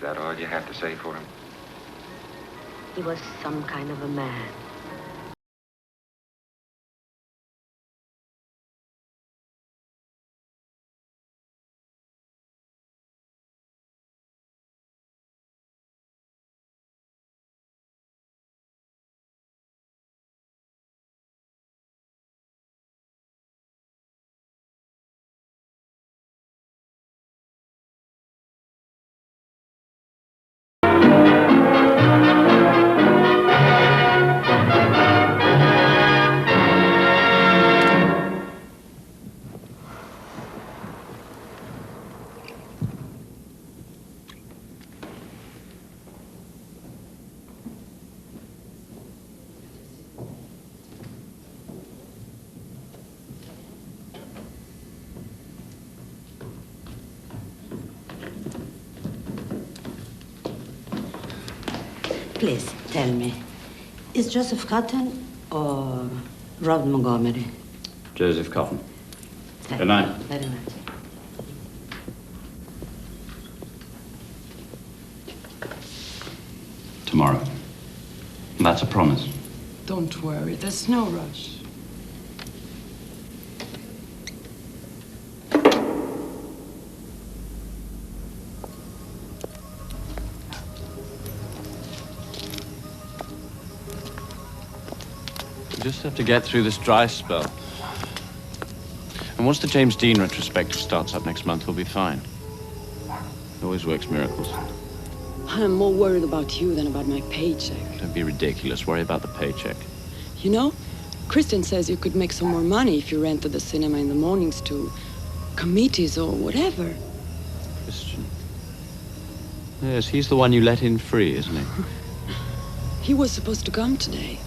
that all you have to say for him? He was some kind of a man. Please, tell me, is Joseph Cotton or Rod Montgomery? Joseph Cotton. Thank Good night. you very much. Tomorrow. That's a promise. Don't worry, there's no rush. We just have to get through this dry spell. And once the James Dean retrospective starts up next month, we'll be fine. It always works miracles. I'm more worried about you than about my paycheck. Don't be ridiculous. Worry about the paycheck. You know, Christian says you could make some more money if you rented the cinema in the mornings to committees or whatever. Christian. Yes, he's the one you let in free, isn't he? He was supposed to come today.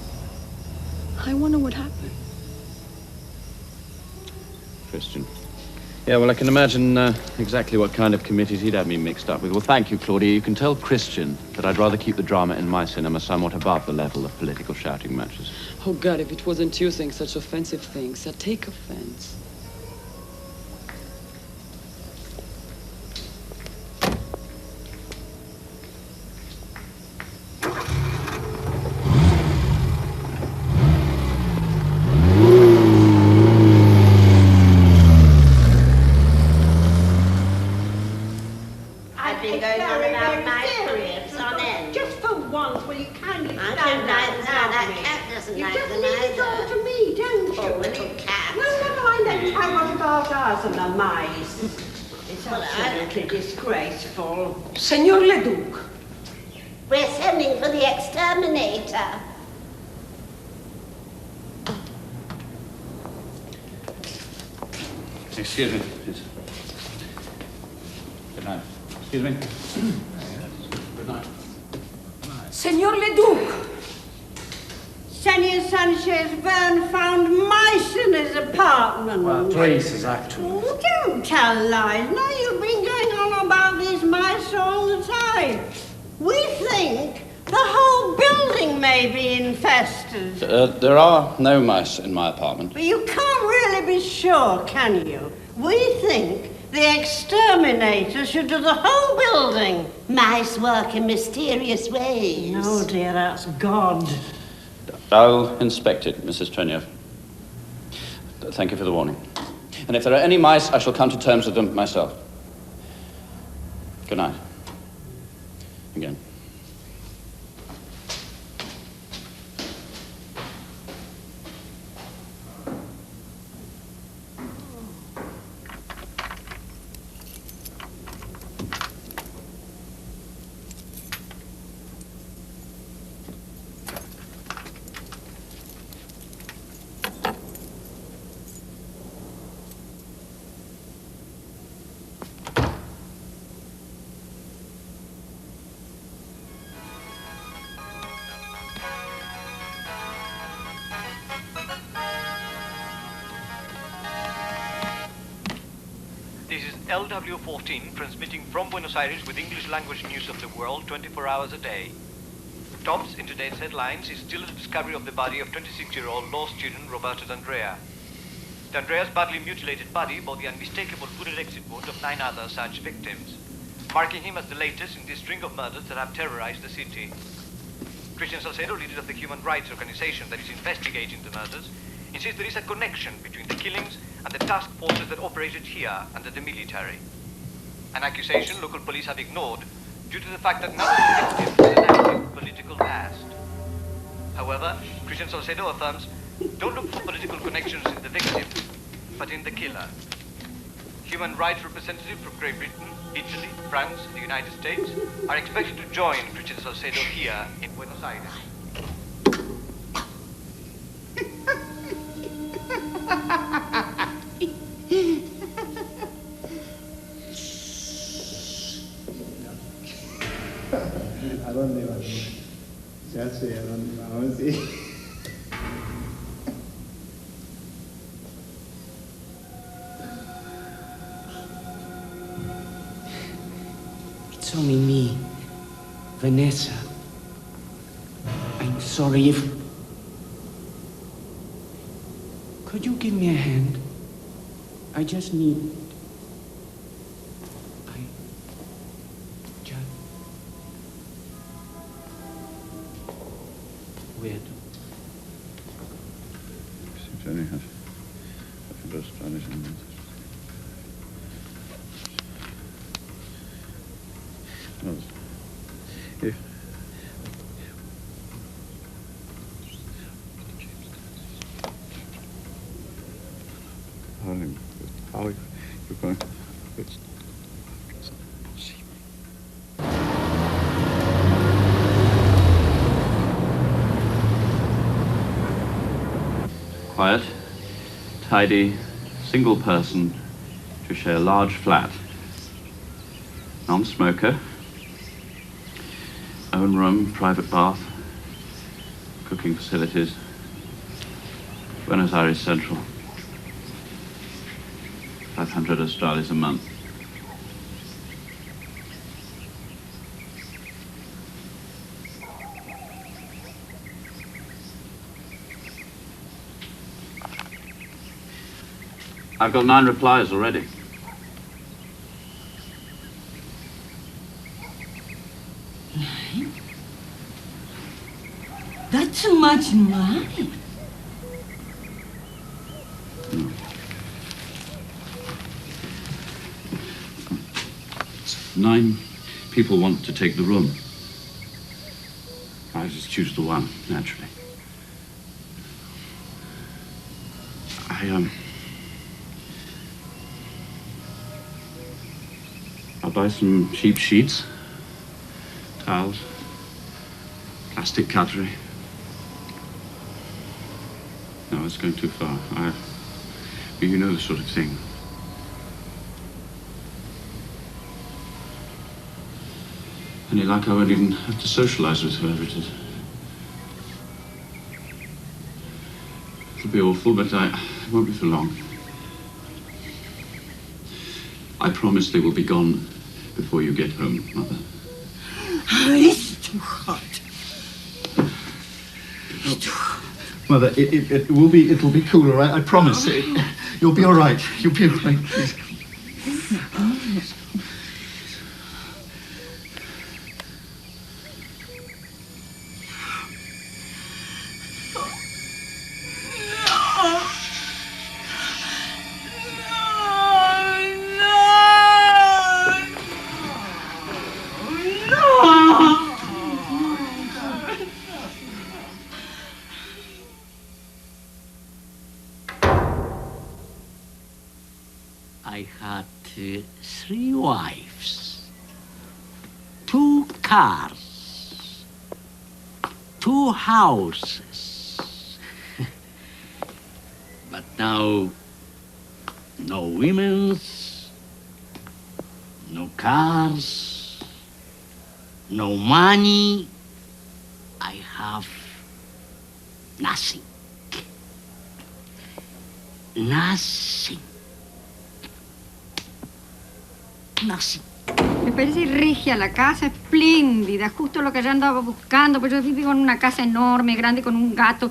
I wonder what happened. Christian. Yeah, well, I can imagine exactly what kind of committees he'd have me mixed up with. Well, thank you, Claudia. You can tell Christian that I'd rather keep the drama in my cinema somewhat above the level of political shouting matches. Oh, God, if it wasn't you saying such offensive things, I'd take offense. Disgraceful. Senor Leduc. We're sending for the exterminator. Excuse me, please. Good night. Excuse me. Good night. Senor Leduc. Senor Sanchez Verne found mice in his apartment. Well, traces, actually. Oh, don't tell lies. No, you've been going on about these mice all the time. We think the whole building may be infested. There are no mice in my apartment. But you can't really be sure, can you? We think the exterminator should do the whole building. Mice work in mysterious ways. No, dear, that's God. I'll inspect it, Mrs. Tenyo. Thank you for the warning. And if there are any mice, I shall come to terms with them myself. Good night. Again. LW14 transmitting from Buenos Aires with English language news of the world 24 hours a day. Tops in today's headlines is still the discovery of the body of 26-year-old law student Roberto D'Andrea. D'Andrea's badly mutilated body bore the unmistakable bullet exit wound of 9 other such victims. marking him as the latest in this string of murders that have terrorized the city. Christian Salcedo, leader of the human rights organization that is investigating the murders, insists there is a connection between the killings and the task forces that operated here under the military. An accusation local police have ignored due to the fact that none of the victims has an active political past. However, Christian Salcedo affirms, don't look for political connections in the victim, but in the killer. Human rights representatives from Great Britain, Italy, France, and the United States are expected to join Christian Salcedo here in Buenos Aires. ¿A dónde vas? Ya sé a dónde vamos, sí. It's only me, Vanessa. I'm sorry if... Could you give me a hand? I just need... Weird. Seems to only have both Spanish and well, if how you're going to quiet, tidy, single person to share a large flat. Non-smoker, own room, private bath, cooking facilities, Buenos Aires Central. 500 Australians a month. I've got 9 replies already. That's too much money. No. 9 people want to take the room. I just choose the one, naturally. I'll buy some cheap sheets, towels, plastic cutlery. No, it's going too far. You know the sort of thing. Only like I won't even have to socialize with whoever it is. It'll be awful, but it won't be for long. I promise they will be gone before you get home, Mother. It's too hot. Mother, it'll be cool, all right? I promise. You'll be all right. You'll be all right, please. I had 3 wives, 2 cars, 2 houses. But now, no women's, no cars, no money. I have nothing. Nothing. Nothing. Me parece regia la casa, espléndida, justo lo que yo andaba buscando, pues yo vivo en una casa enorme, grande, con un gato.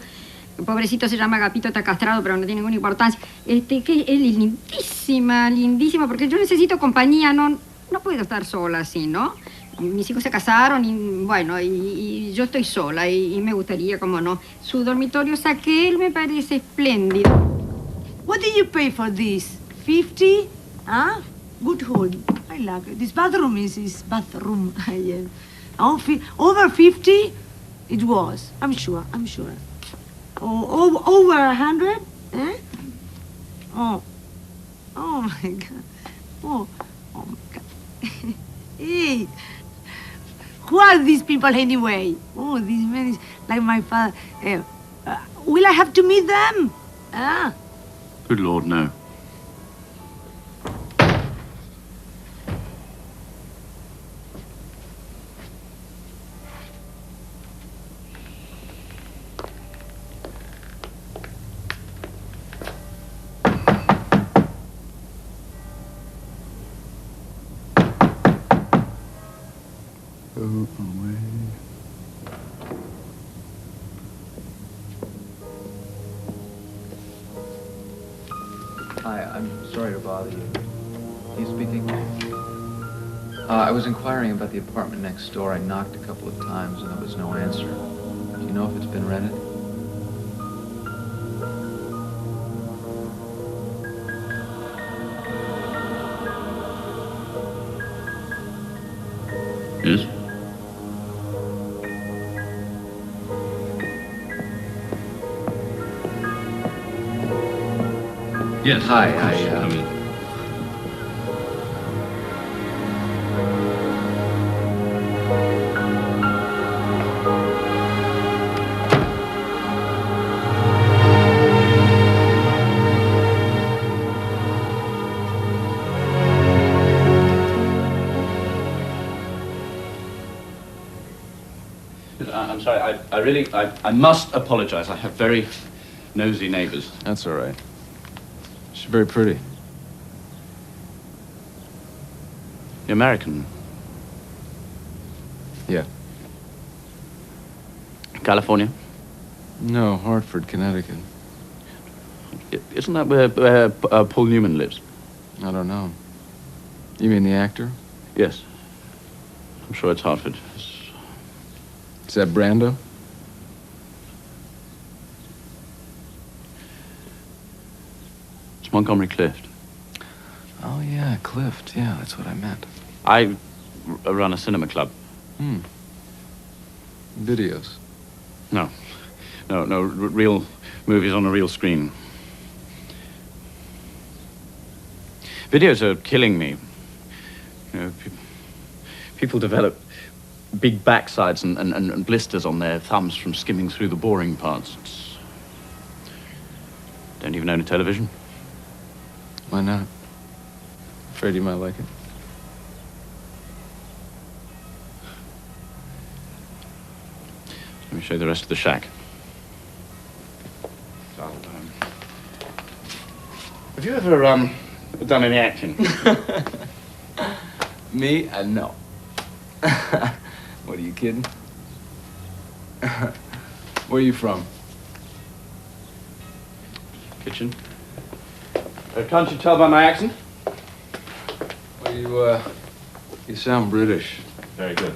El pobrecito se llama Agapito, está castrado, pero no tiene ninguna importancia. Que es lindísima, lindísima, porque yo necesito compañía, no no puedo estar sola así, ¿no? Mis hijos se casaron y, bueno, y yo estoy sola y me gustaría, como no. Su dormitorio es aquel, me parece espléndido. What did you pay for this? 50? Huh? Good hood. I like it. This bathroom is bathroom. Yes. Over 50? It was. I'm sure. Oh, over 100? Eh? Oh. Oh, my God. Oh my God. Hey. Who are these people anyway? Oh, these men is like my father. Will I have to meet them? Ah. Good Lord, no. Hi, I'm sorry to bother you. Are you speaking? I was inquiring about the apartment next door. I knocked a couple of times and there was no answer. Do you know if it's been rented? Yes? Yes. Hi, Come in. I'm sorry, I must apologize. I have very nosy neighbors. That's all right. She's very pretty. You're American? Yeah. California? No, Hartford, Connecticut. Isn't that where Paul Newman lives? I don't know. You mean the actor? Yes. I'm sure it's Hartford. Is that Brando? It's Montgomery Clift. Oh, yeah, Clift. Yeah, that's what I meant. I run a cinema club. Videos? No, real movies on a real screen. Videos are killing me. You know, people develop big backsides and blisters on their thumbs from skimming through the boring parts. Don't even own a television. Why not? Afraid you might like it. Let me show you the rest of the shack. Have you ever done any acting? Me? No. What, are you kidding? Where are you from? Kitchen. Can't you tell by my accent? Well, you sound British. Very good.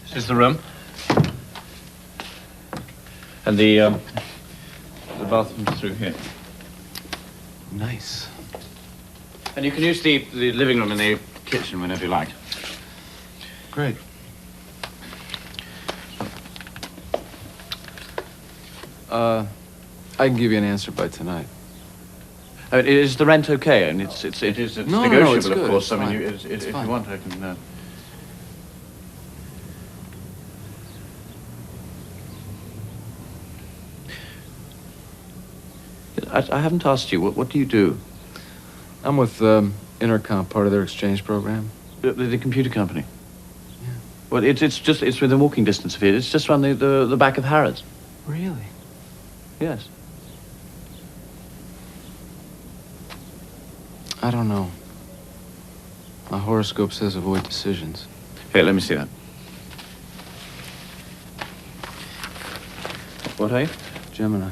This is the room. And the bathroom's through here. Nice. And you can use the living room and the kitchen whenever you like. Great. I can give you an answer by tonight. Is the rent okay? And it's negotiable, no, it's good. Of course. It's I mean, fine. if you want, I can. I haven't asked you. What do you do? I'm with Intercom, part of their exchange program. The computer company. Yeah. Well, it's within walking distance of here. It's just around the back of Harrods. Really? Yes. I don't know. My horoscope says avoid decisions. Here, let me see that. What are you? Gemini.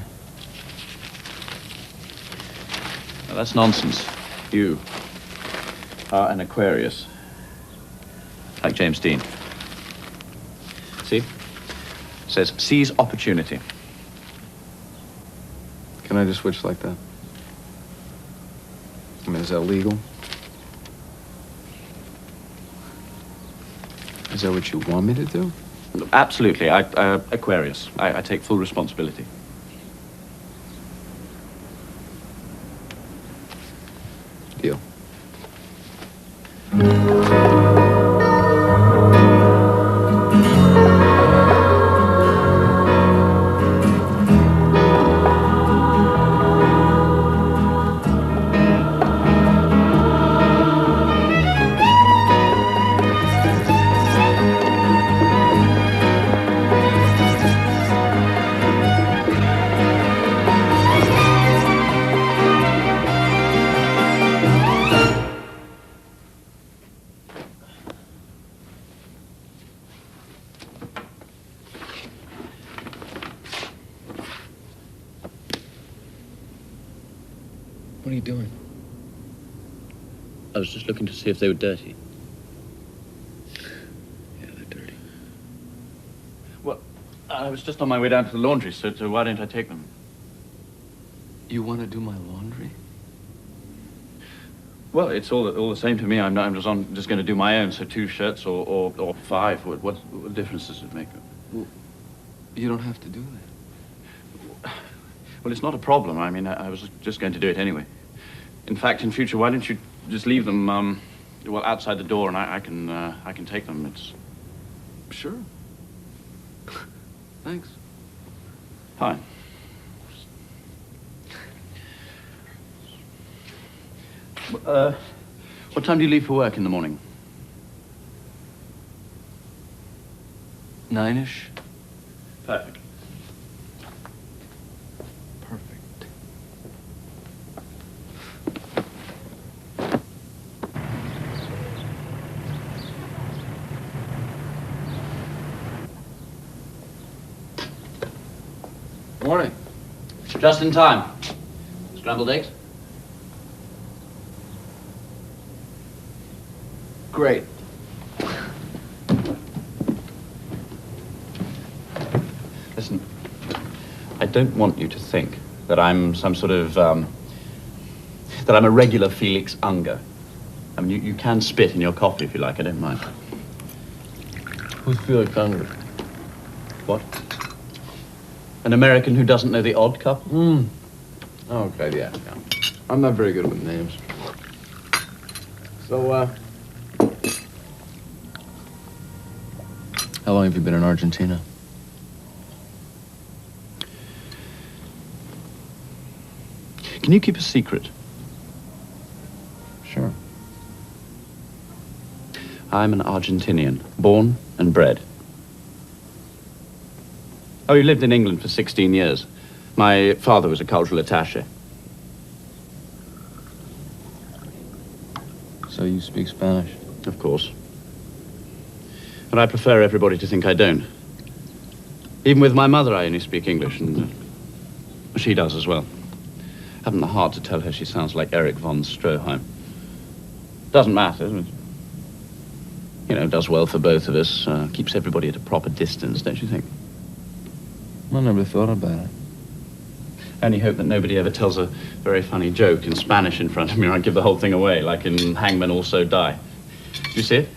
Well, that's nonsense. You. are an Aquarius. Like James Dean. See? It says, seize opportunity. Can I just switch like that? I mean, is that legal? Is that what you want me to do? Absolutely. Aquarius. I take full responsibility. Deal. What are you doing? I was just looking to see if they were dirty. Yeah, they're dirty. Well, I was just on my way down to the laundry, so why don't I take them? You want to do my laundry? Well, it's all the same to me. I'm just going to do my own, so 2 shirts or 5. What difference does it make? Well, you don't have to do that. Well, it's not a problem. I mean, I was just going to do it anyway. In fact, in future, why don't you just leave them, well, outside the door, and I can take them. It's... Sure. Thanks. Fine. What time do you leave for work in the morning? 9-ish? Perfect. Perfect. Morning. Just in time. Scrambled eggs? Great. Listen, I don't want you to think that I'm some sort of, that I'm a regular Felix Unger. I mean, you can spit in your coffee if you like, I don't mind. Who's Felix Unger? What? An American who doesn't know the odd couple? Okay, yeah. I'm not very good with names. So, how long have you been in Argentina? Can you keep a secret? Sure. I'm an Argentinian, born and bred. Oh, you lived in England for 16 years. My father was a cultural attaché. So you speak Spanish? Of course. But I prefer everybody to think I don't. Even with my mother, I only speak English, and she does as well. Haven't the heart to tell her she sounds like Erich von Stroheim. Doesn't matter. You know, does well for both of us. Keeps everybody at a proper distance, don't you think? I never thought about it. I only hope that nobody ever tells a very funny joke in Spanish in front of me, or I'd give the whole thing away, like in Hangmen Also Die. Do you see it?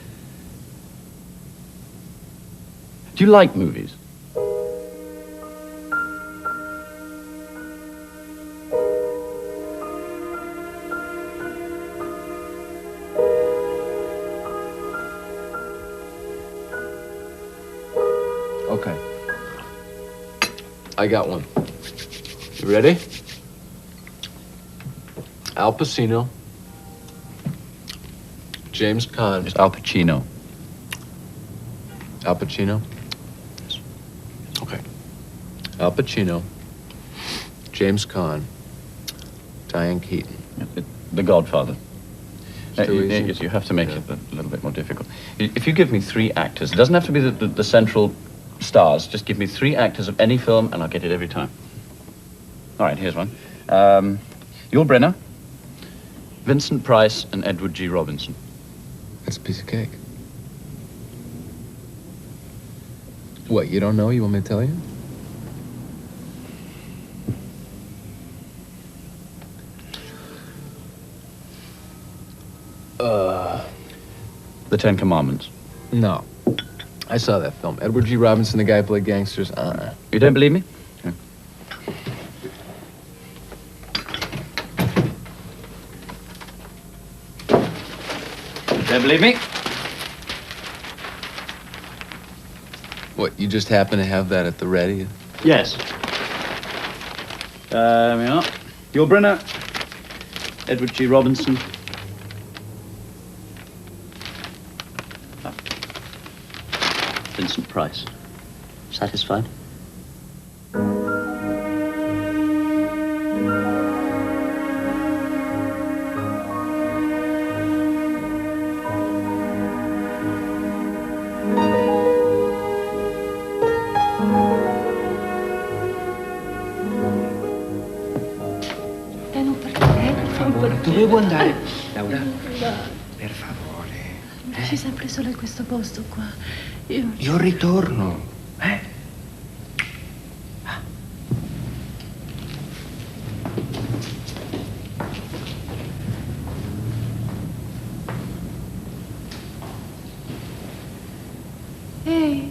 Do you like movies? Okay. I got one. You ready? Al Pacino. James Caan. It's Al Pacino. Al Pacino? Okay. Al Pacino. James Caan. Diane Keaton. The Godfather. Too easy. Yes, you have to make it a little bit more difficult. If you give me 3 actors, it doesn't have to be the central stars. Just give me 3 actors of any film, and I'll get it every time. All right, here's one. Yul Brynner, Vincent Price and Edward G. Robinson. That's a piece of cake. What, you don't know? You want me to tell you? The Ten Commandments. No. I saw that film. Edward G. Robinson, the guy who played gangsters. You don't believe me? Okay. Don't believe me? What, you just happen to have that at the ready? Yes. There we are. Your Brenner, Edward G. Robinson. Vincent Price. Satisfied? Dovevo andare. Laura, per favore. Ci sempre solo in questo posto qua. Io ritorno, eh? Ehi.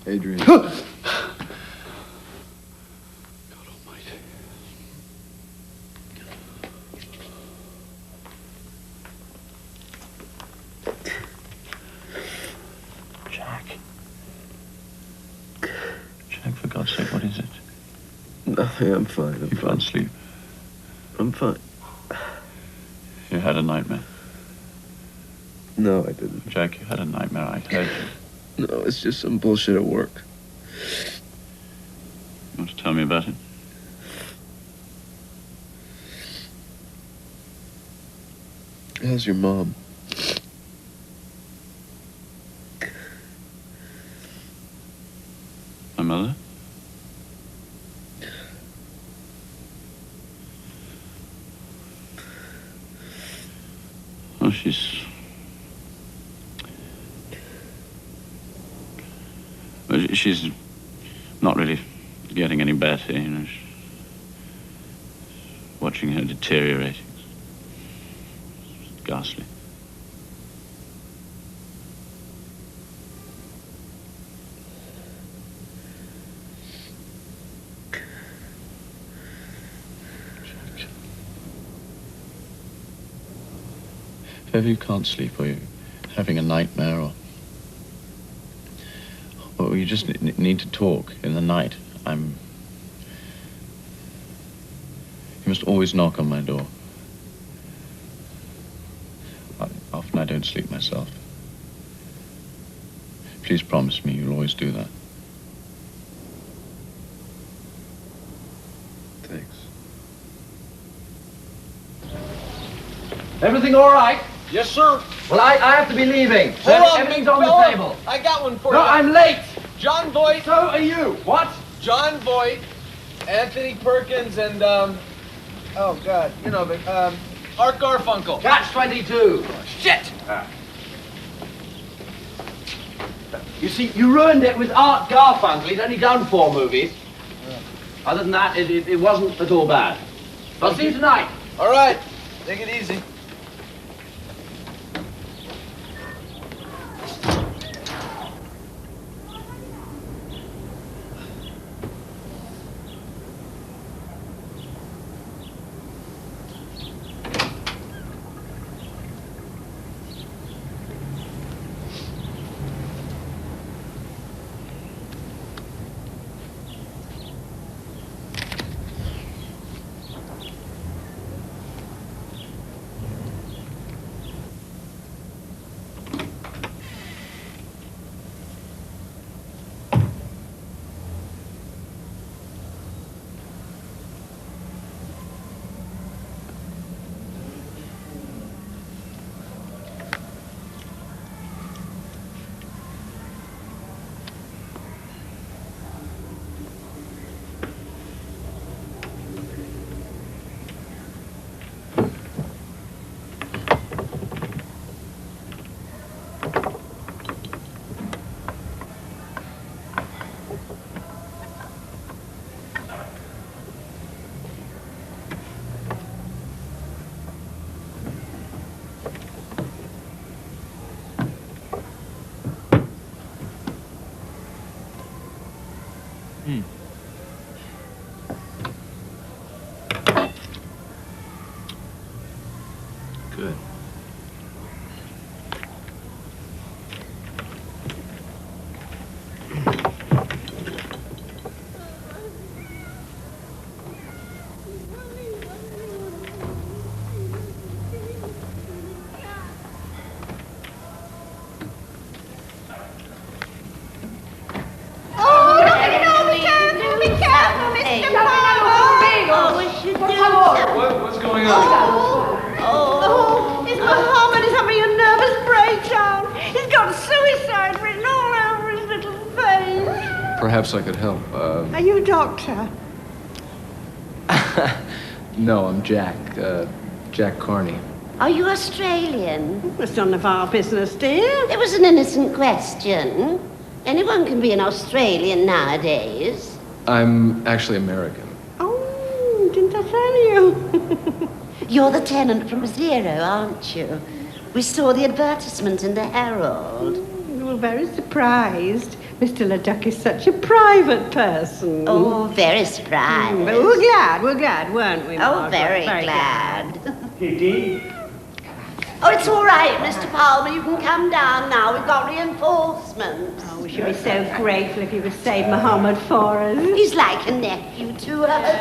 Adrian. God almighty. Jack. Jack, for God's sake, what is it? Nothing, I'm fine. You can't sleep. I'm fine. You had a nightmare. No, I didn't. Jack, you had a nightmare. I heard you. No, it's just some bullshit at work. You want to tell me about it? How's your mom? My mother? Well, she's not really getting any better, you know. Watching her deteriorating. It's ghastly. If ever you can't sleep, or you're having a nightmare, or you just need to talk in the night, you must always knock on my door. Often I don't sleep myself. Please promise me you'll always do that. Thanks. Everything all right? Yes, sir. Well, I have to be leaving. So Hold on, everything's big on the fella. table. I got one for No, you. I'm late. John Voight. So are you. What? John Voight, Anthony Perkins, and, oh, God, you know, Art Garfunkel. Catch 22. Shit! You see, you ruined it with Art Garfunkel. He's only done 4 movies. Other than that, it wasn't at all bad. I'll see you tonight. All right. Take it easy. Good. What's going on? Oh, is Muhammad is having a nervous breakdown. He's got suicide written all over his little face. Perhaps I could help. Are you a doctor? No, I'm Jack. Jack Carney. Are you Australian? It's none of our business, dear. It was an innocent question. Anyone can be an Australian nowadays. I'm actually American. Oh, didn't I tell you? You're the tenant from Zero, aren't you? We saw the advertisement in the Herald. We were very surprised. Mr. Leduc is such a private person. Oh, very surprised. But we're glad, weren't we, Oh, Margaret? very glad. Kitty? Oh, it's all right, Mr. Palmer. You can come down now. We've got reinforcements. Oh, we should be so grateful if you would save Muhammad for us. He's like a nephew to us.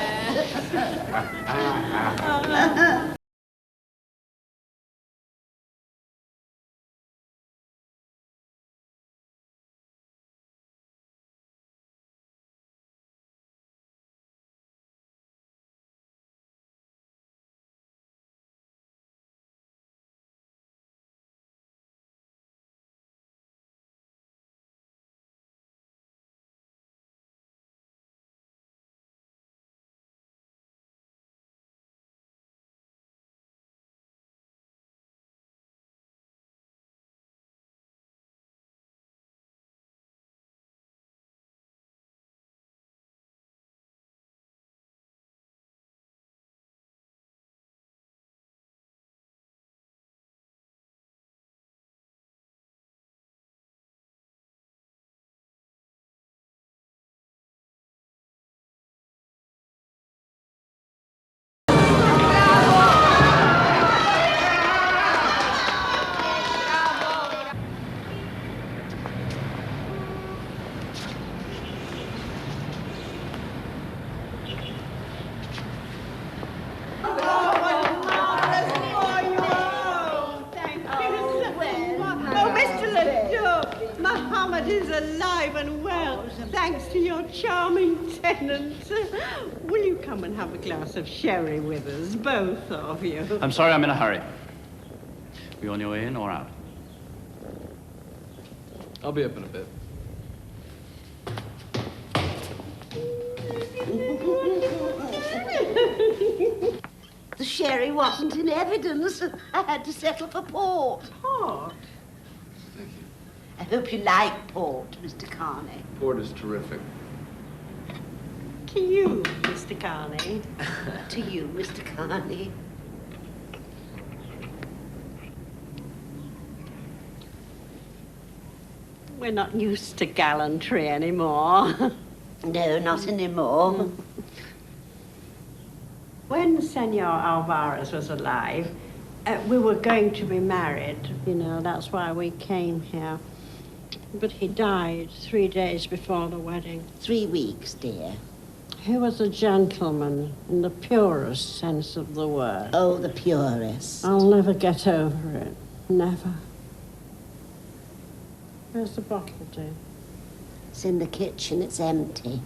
alive and well, thanks to your charming tenant. Will you come and have a glass of sherry with us, both of you? I'm sorry, I'm in a hurry. Are you on your way in or out? I'll be up in a bit. The sherry wasn't in evidence. I had to settle for port. Port? Thank you. I hope you like port, Mr. Carney. Port is terrific. To you, Mr. Carney. To you, Mr. Carney. We're not used to gallantry anymore. No, not anymore. When Senor Alvarez was alive, we were going to be married. You know, that's why we came here. But he died 3 days before the wedding. 3 weeks, dear. He was a gentleman in the purest sense of the word. Oh, the purest. I'll never get over it. Never. Where's the bottle, dear? It's in the kitchen. It's empty.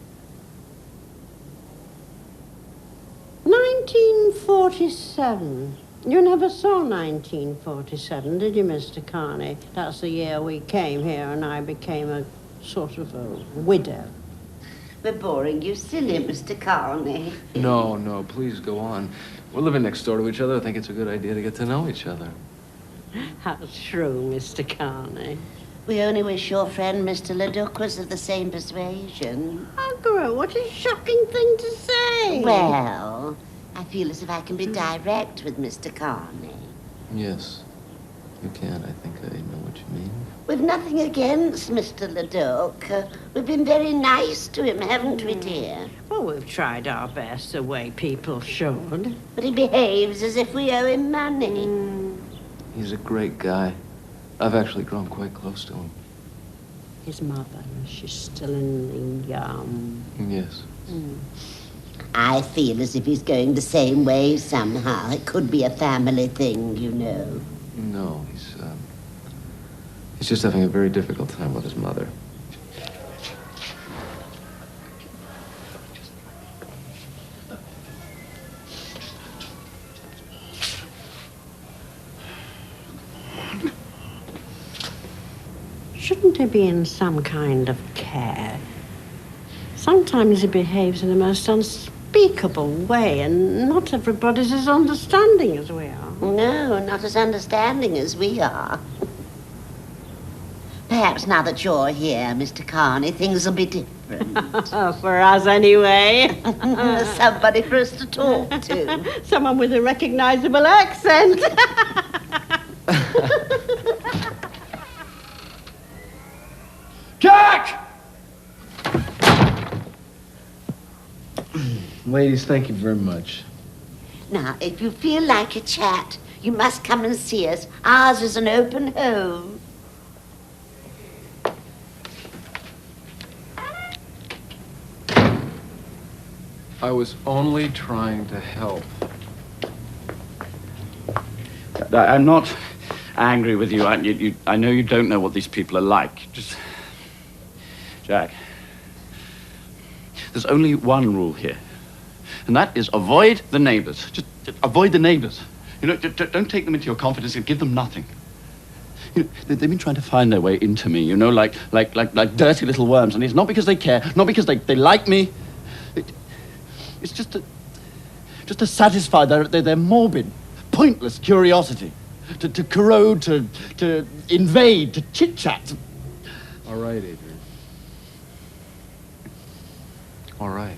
1947. You never saw 1947, did you, Mr. Carney? That's the year we came here and I became a sort of a widow. We're boring you silly, Mr. Carney. No, no, please go on. We're living next door to each other. I think it's a good idea to get to know each other. How true, Mr. Carney. We only wish your friend Mr. Leduc was of the same persuasion. Margaret, what a shocking thing to say. Well, I feel as if I can be direct with Mr. Carney. Yes, you can. I think I know what you mean. We've nothing against Mr. Leduc. We've been very nice to him, haven't we, dear? Well, we've tried our best the way people should. But he behaves as if we owe him money. He's a great guy. I've actually grown quite close to him. His mother, she's still in the, Yes. I feel as if he's going the same way somehow. It could be a family thing, you know. No, he's just having a very difficult time with his mother. Shouldn't he be in some kind of care? Sometimes he behaves in the most unspeakable way, and not everybody's as understanding as we are. No, not as understanding as we are. Perhaps now that you're here, Mr. Carney, things will be different. For us, anyway. Somebody for us to talk to. Someone with a recognizable accent. Jack! Ladies, thank you very much. Now, if you feel like a chat, you must come and see us. Ours is an open home. I was only trying to help. I'm not angry with you. I know you don't know what these people are like. Just... Jack, there's only one rule here, and that is avoid the neighbors. Just avoid the neighbors. You know, don't take them into your confidence and give them nothing. You know, they've been trying to find their way into me, you know, like dirty little worms, and it's not because they care, not because they like me. It's just to satisfy their morbid, pointless curiosity, to corrode, to invade, to chit-chat. All right, Adrian. All right.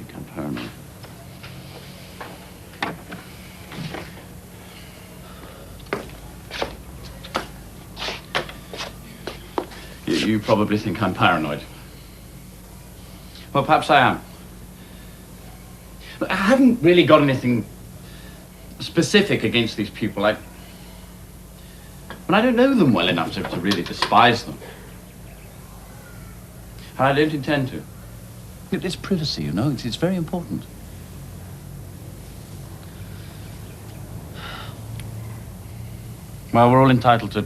You can't hurt me. You probably think I'm paranoid. Well, perhaps I am. But I haven't really got anything specific against these people. But I don't know them well enough to really despise them. I don't intend to. It's privacy, you know. It's very important. Well, we're all entitled to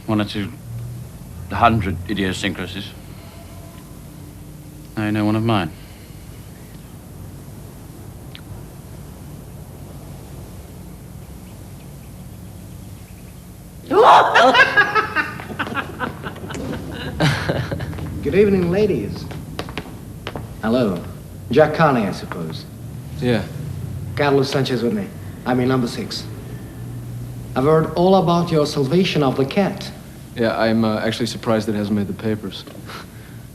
1 or 200 idiosyncrasies. Now you know one of mine. Good evening, ladies. Hello. Jack Carney, I suppose. Yeah. Carlos Sanchez with me. I'm in number 6. I've heard all about your salvation of the cat. Yeah, I'm actually surprised it hasn't made the papers.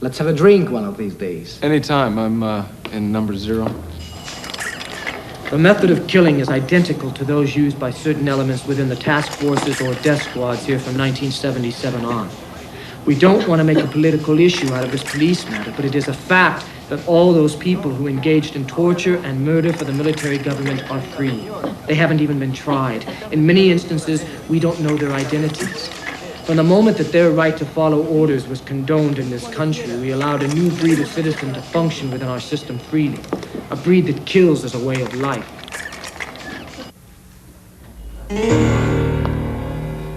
Let's have a drink one of these days. Anytime. I'm in number 0. The method of killing is identical to those used by certain elements within the task forces or death squads here from 1977 on. We don't want to make a political issue out of this police matter, but it is a fact that all those people who engaged in torture and murder for the military government are free. They haven't even been tried. In many instances, we don't know their identities. From the moment that their right to follow orders was condoned in this country, we allowed a new breed of citizen to function within our system freely. A breed that kills as a way of life.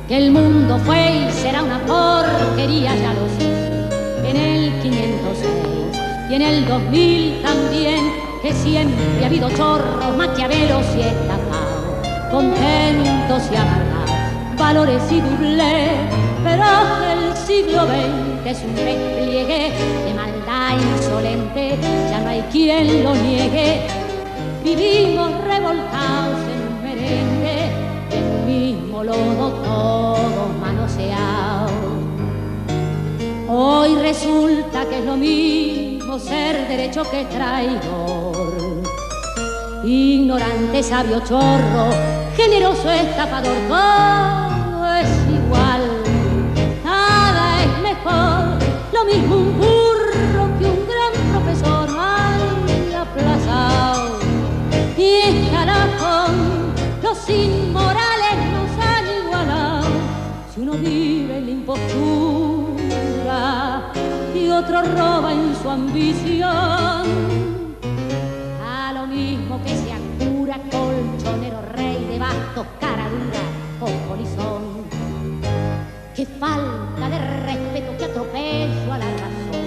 Que el mundo fue y será una porquería, ya lo sé. En el 506 y en el 2000 también, que siempre ha habido chorros, maquiavelos y estafados, contentos y amargados, valores y doblez. Pero el siglo XX es un despliegue de maldad insolente, ya no hay quien lo niegue. Vivimos revolcados en un merengue, en un mismo lodo todos manoseados. Hoy resulta que es lo mismo ser derecho que traidor, ignorante, sabio, chorro, generoso, estafador, todo es igual, nada es mejor, lo mismo un burro que un gran profesor mal aplazado. Y escalafón, los inmorales nos han igualado, si uno vive en la impostura y otro roba en su ambición. A lo mismo que sea cura, colchonero, rey de bastos, cara dura o polizón. Qué falta de respeto, qué atropello a la razón.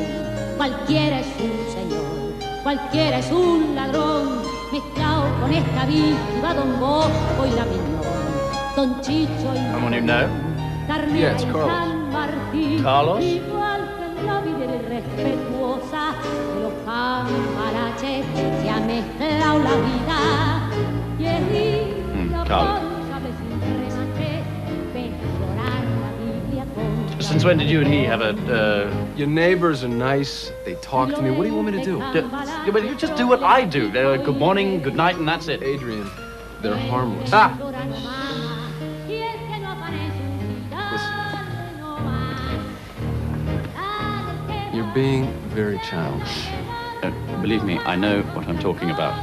Cualquiera es un señor, cualquiera es un ladrón, mezclado con esta viva Don Bosco y la Miñón, Don Chicho y Someone you know? Carmela Yes, y Carlos. San Martín. Carlos? Igual que en la vida irrespetuosa de los cambalaches, se ha mezclado la vida y es vida Carlos. por saber sin remache, ves llorar la Biblia con... Since when did you and he have a, Your neighbors are nice. They talk to me. What do you want me to do? Yeah, but you just do what I do. Good morning, good night, and that's it. Adrian, they're harmless. Ah! You're being very childish. Believe me, I know what I'm talking about.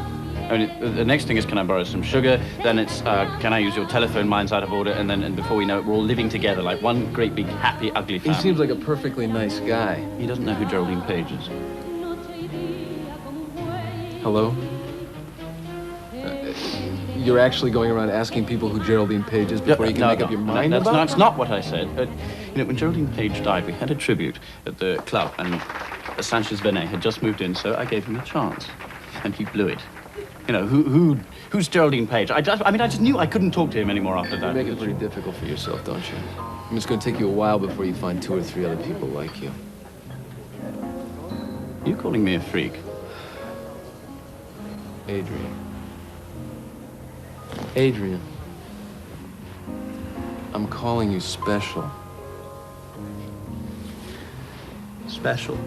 I mean, the next thing is, can I borrow some sugar? Then it's, can I use your telephone? Mine's out of order. And before we know it, we're all living together like one great big happy ugly family. He seems like a perfectly nice guy. He doesn't know who Geraldine Page is. Hello? You're actually going around asking people who Geraldine Page is before you can make up your mind about it? That's not what I said. But, you know, when Geraldine Page died, we had a tribute at the club, and Sanchez Benet had just moved in, so I gave him a chance, and he blew it. You know, who's Geraldine Page? I just knew I couldn't talk to him anymore after that. You make it pretty difficult for yourself, don't you? I mean, it's going to take you a while before you find 2 or 3 other people like you. You calling me a freak? Adrian, I'm calling you special. Special?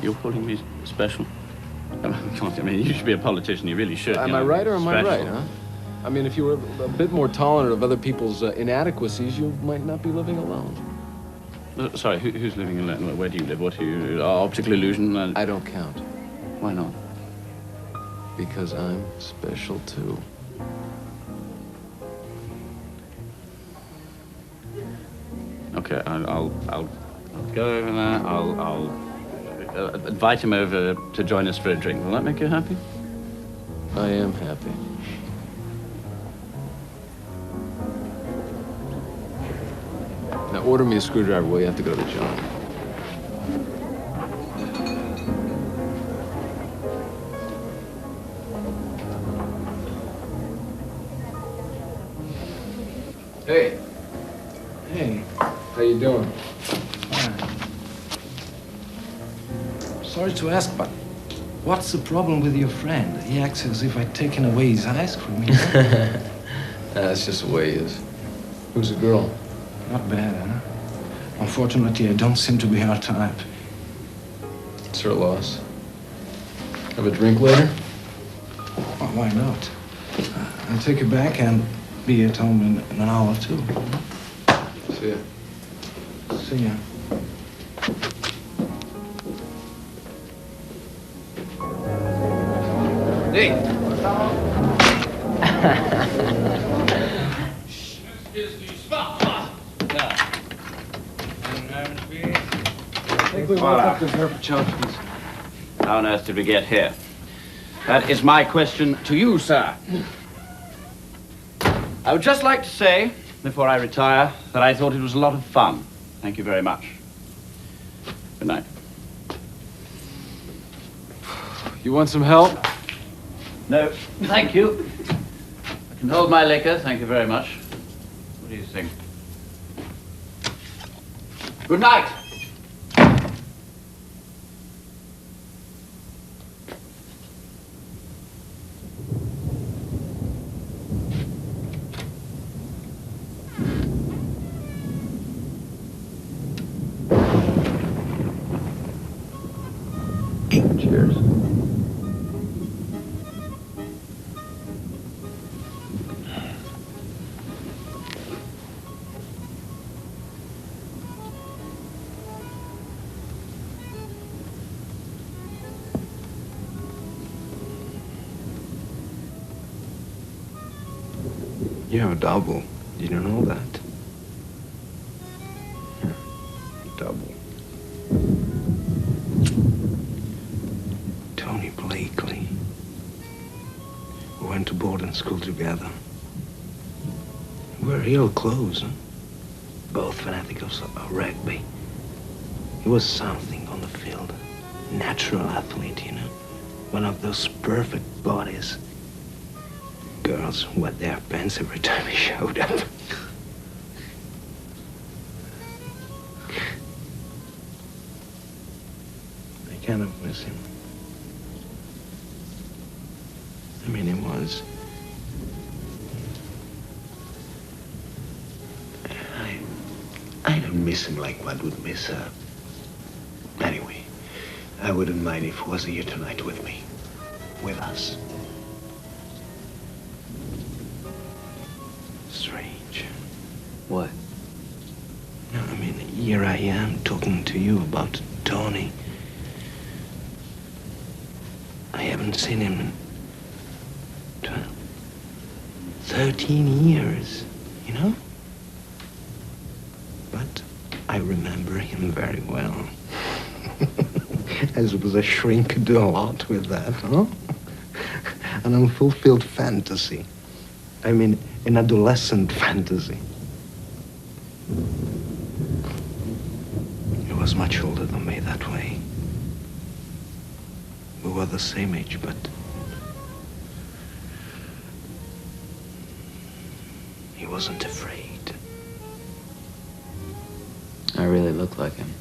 You're calling me special? I mean, you should be a politician, you really should. Am I right or am I right, huh? I mean, if you were a bit more tolerant of other people's inadequacies, you might not be living alone. Sorry, who's living alone? Where do you live? What are you? Optical illusion? I don't count. Why not? Because I'm special, too. Okay, I'll go over there. I'll invite him over to join us for a drink. Will that make you happy? I am happy. order me a screwdriver, will you? Have to go to the job. Hey. Hey. How you doing? Sorry to ask, but what's the problem with your friend? He acts as if I'd taken away his ice cream. That's just the way he is. Who's the girl? Not bad, huh? Unfortunately, I don't seem to be her type. It's her loss. Have a drink later? Well, why not? I'll take you back and be at home in an hour or two. See ya. See ya. Hey. How on earth did we get here? That is my question to you, sir. I would just like to say, before I retire, that I thought it was a lot of fun. Thank you very much. Good night. You want some help? No, thank you. I can hold my liquor, thank you very much. What do you think? Good night. Cheers. You have a double. Did you know that? Double. Tony Blakely. We went to boarding school together. We were real close, huh? Both fanatics of rugby. He was something on the field. Natural athlete, you know? One of those perfect bodies. Girls wet their pants every time he showed up. I kind of miss him. I mean, he was. I don't miss him like one would miss her. Anyway, I wouldn't mind if he was here tonight with me. With us. Strange. What? No, I mean, here I am talking to you about Tony. I haven't seen him in 13 years, you know? But I remember him very well. I suppose a shrink could do a lot with that, huh? An unfulfilled fantasy. I mean, an adolescent fantasy. He was much older than me that way. We were the same age, but he wasn't afraid. I really look like him.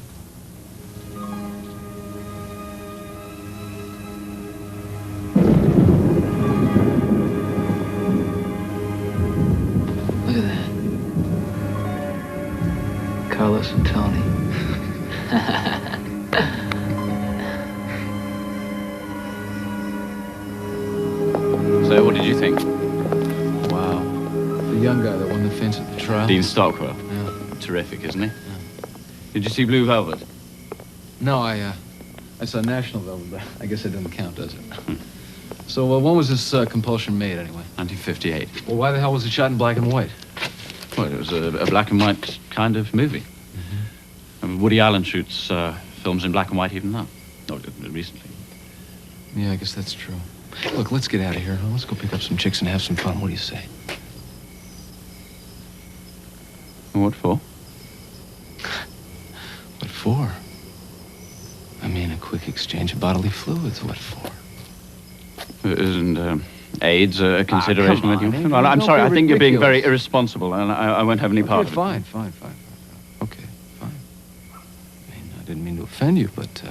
Look at that. Carlos and Tony. So, what did you think? Wow. The young guy that won the fence at the trial. Dean Stockwell. Yeah. Terrific, isn't he? Yeah. Did you see Blue Velvet? No, I saw National Velvet, but I guess it doesn't count, does it? So, when was this compulsion made, anyway? 1958. Well, why the hell was it shot in black and white? Well, it was a black and white kind of movie. I mean, Woody Allen shoots films in black and white even now. Not recently. Yeah, I guess that's true. Look, let's get out of here. Huh? Let's go pick up some chicks and have some fun. What do you say? What for? for? I mean, a quick exchange of bodily fluids. What for? Isn't AIDS a consideration with you? on, Well, I'm don't sorry. be I think you're being very ridiculous. irresponsible, and I won't have any part of it. Fine. Okay, fine. I mean, I didn't mean to offend you, but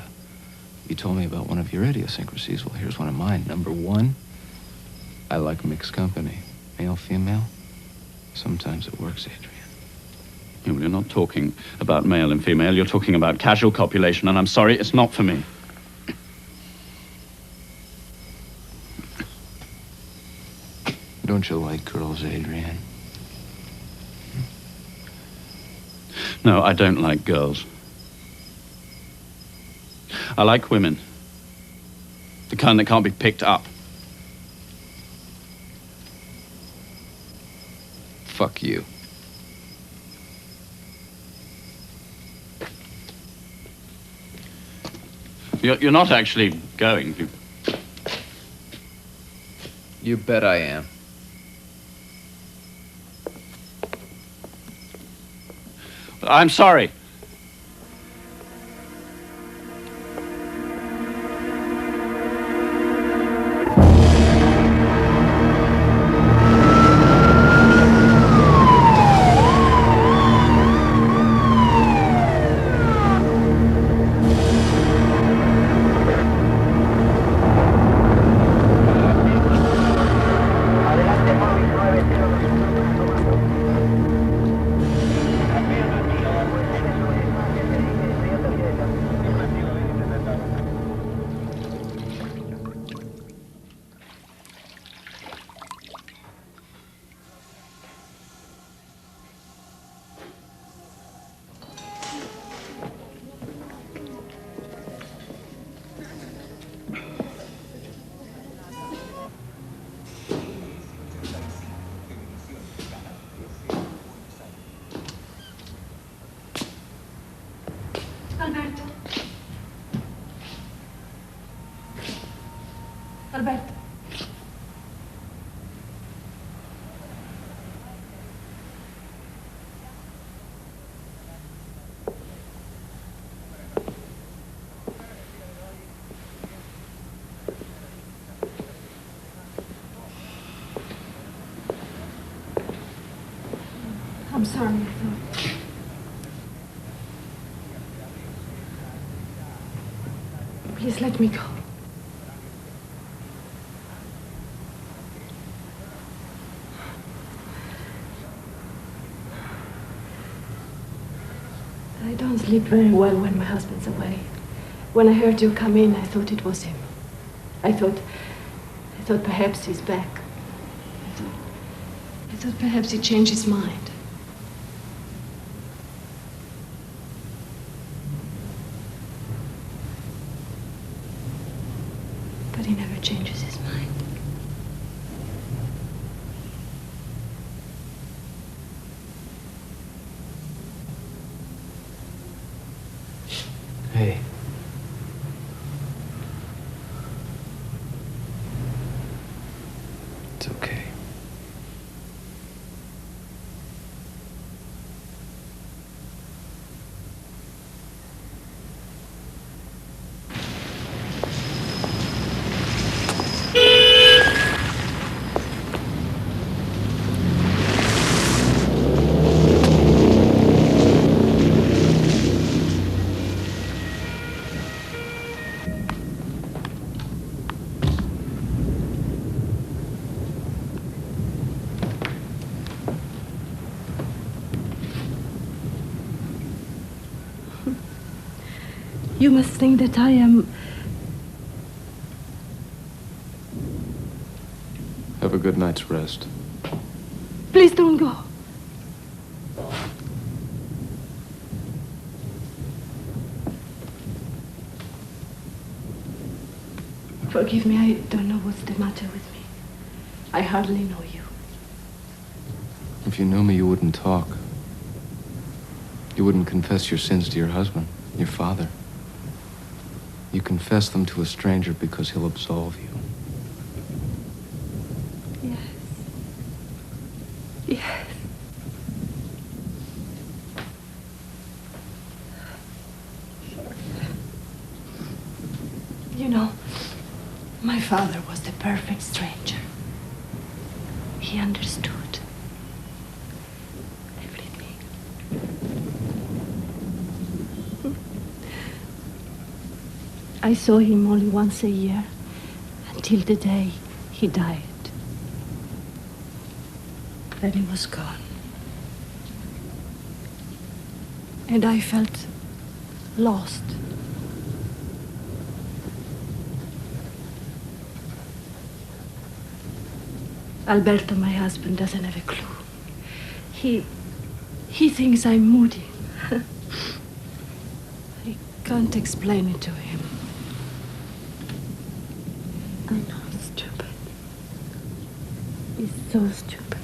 you told me about one of your idiosyncrasies. Well, here's one of mine. Number one, I like mixed company. Male, female. Sometimes it works, Adrian. Well, you're not talking about male and female. You're talking about casual copulation, and I'm sorry, it's not for me. Don't you like girls, Adrian? No, I don't like girls. I like women. The kind that can't be picked up. Fuck you. You're not actually going to. You bet I am. I'm sorry. Alberto. Alberto. I'm sorry, I thought. Please let me go. I don't sleep very well when my husband's away. When I heard you come in, I thought it was him. I thought perhaps he's back. I thought perhaps he changed his mind. But he never changes his mind. Hey. It's okay. You must think that I am... Have a good night's rest. Please don't go. Forgive me, I don't know what's the matter with me. I hardly know you. If you knew me, you wouldn't talk. You wouldn't confess your sins to your husband, your father. You confess them to a stranger because he'll absolve you. Yes. Yes. You know, my father was the perfect stranger. He understood everything. I saw him only once a year until the day he died. Then he was gone. And I felt lost. Alberto, my husband, doesn't have a clue. He thinks I'm moody. I can't explain it to him. I know it's stupid. It's so stupid.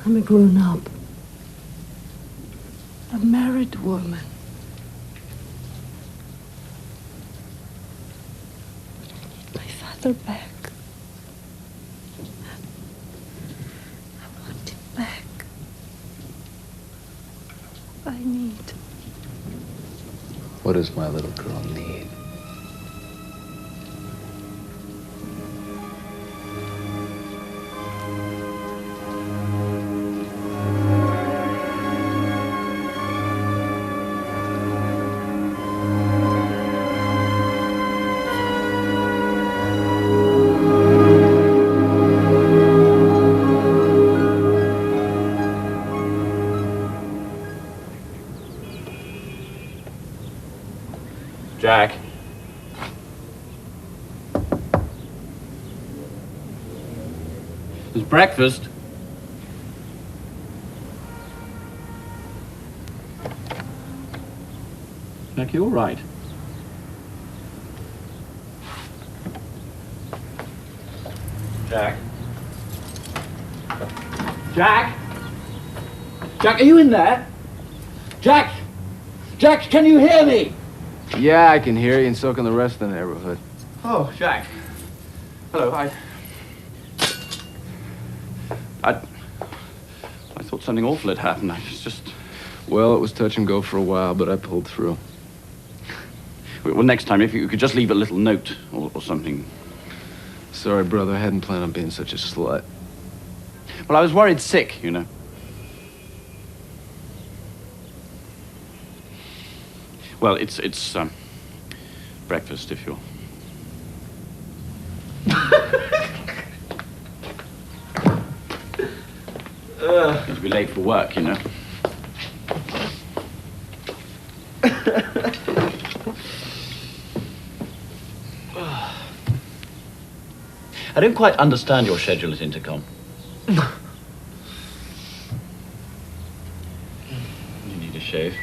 I'm a grown-up. A married woman. Back. I want him back. I need. What does my little girl need? Jack. There's breakfast. Jack, you all right? Jack? Jack? Jack, are you in there? Jack! Jack, can you hear me? Yeah, I can hear you, and so can the rest of the neighborhood. Oh, Jack. Hello, I thought something awful had happened. I was just... Well, it was touch and go for a while, but I pulled through. Well, next time, if you could just leave a little note or something. Sorry, brother, I hadn't planned on being such a slut. Well, I was worried sick, you know. Well, it's breakfast, if you're... Going to be late for work, you know. I don't quite understand your schedule at Intercom. You need a shave.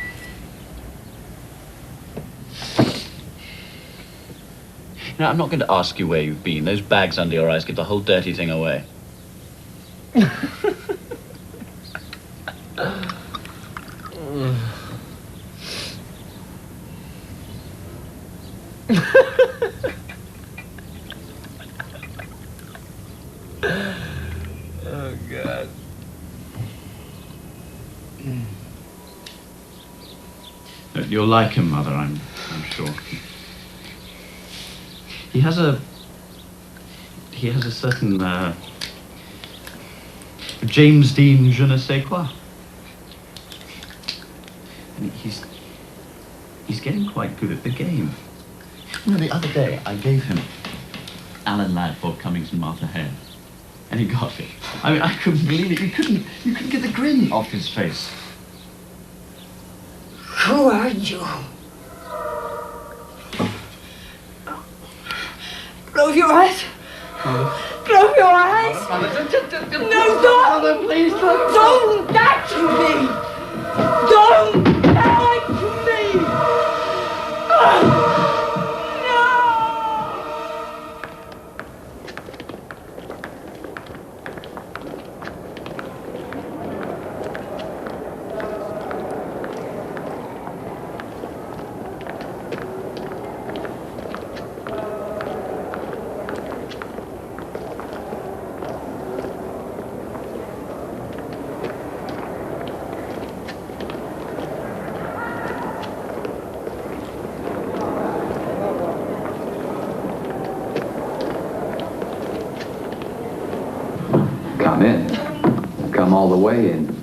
You know, I'm not going to ask you where you've been. Those bags under your eyes give the whole dirty thing away. Oh, God. You'll like him, Mother, I'm sure. He has a certain James Dean je ne sais quoi. And he's getting quite good at the game. You know, the other day I gave him Alan Ladd, Bob Cummings and Martha Hare. And he got it. I mean, I couldn't believe it. You couldn't get the grin off his face. Who are you? Close your eyes. Close your eyes. No, don't. Mother, please don't. Don't touch me. Don't touch me. all the way in.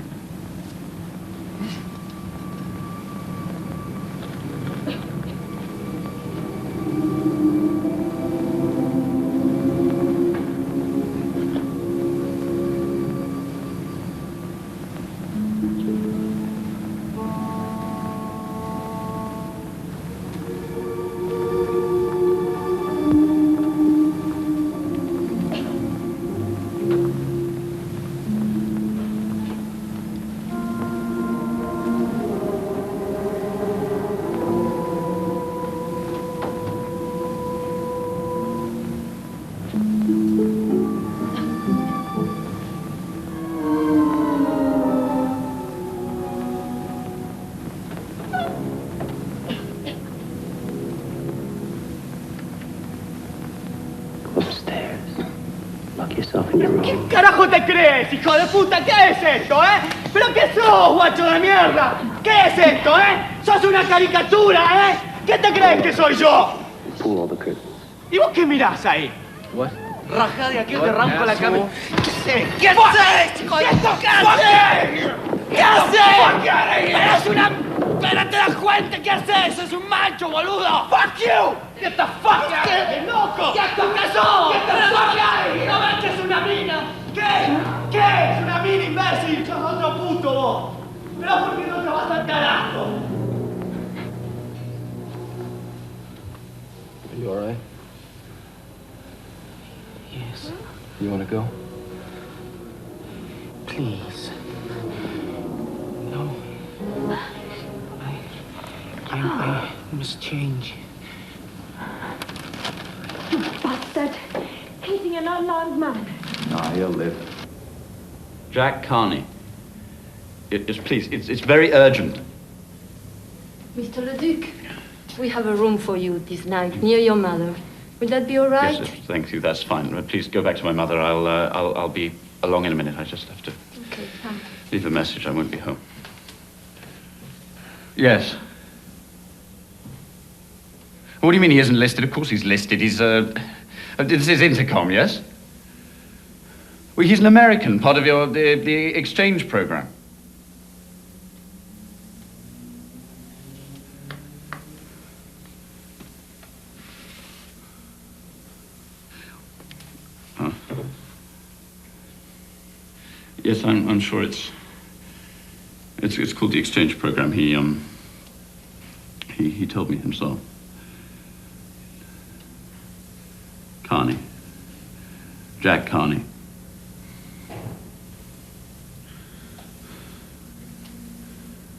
¿Qué carajo te crees, hijo de puta? ¿Qué es esto, ¿Pero qué sos, guacho de mierda? ¿Qué es esto, ¡Sos una caricatura, ¿Qué te crees que soy yo? ¿Y vos qué mirás ahí? What? Rajá de aquí o te rompo la cabeza. ¿Qué haces, hijo de puta? ¿Qué haces? ¿Qué haces? ¡Eres una... ¡Pero te das cuenta qué haces! ¡Es un macho, boludo! ¡Fuck you! ¡Get the fuck out of here, loco! ¡Get the fuck out of here! ¿No ves que es una mina? ¿Qué? ¿Qué? ¡Es una mina, imbécil! ¡Sos otro puto vos! ¿Pero por qué no te vas al carajo? Are you all right? Yes. You want to go? Please. No. I must change. You bastard! Hitting an unarmed man. No, he'll live. Jack Carney. Please, it's very urgent. Mr. Leduc, we have a room for you this night near your mother. Will that be all right? Yes, thank you. That's fine. Please go back to my mother. I'll be along in a minute. I just have to Okay, fine. leave a message. I won't be home. Yes. What do you mean he isn't listed? Of course he's listed. He's this is Intercom, yes? Well, he's an American, part of the exchange program. Huh. Yes, I'm sure it's called the exchange program. He told me himself. Carney. Jack Carney.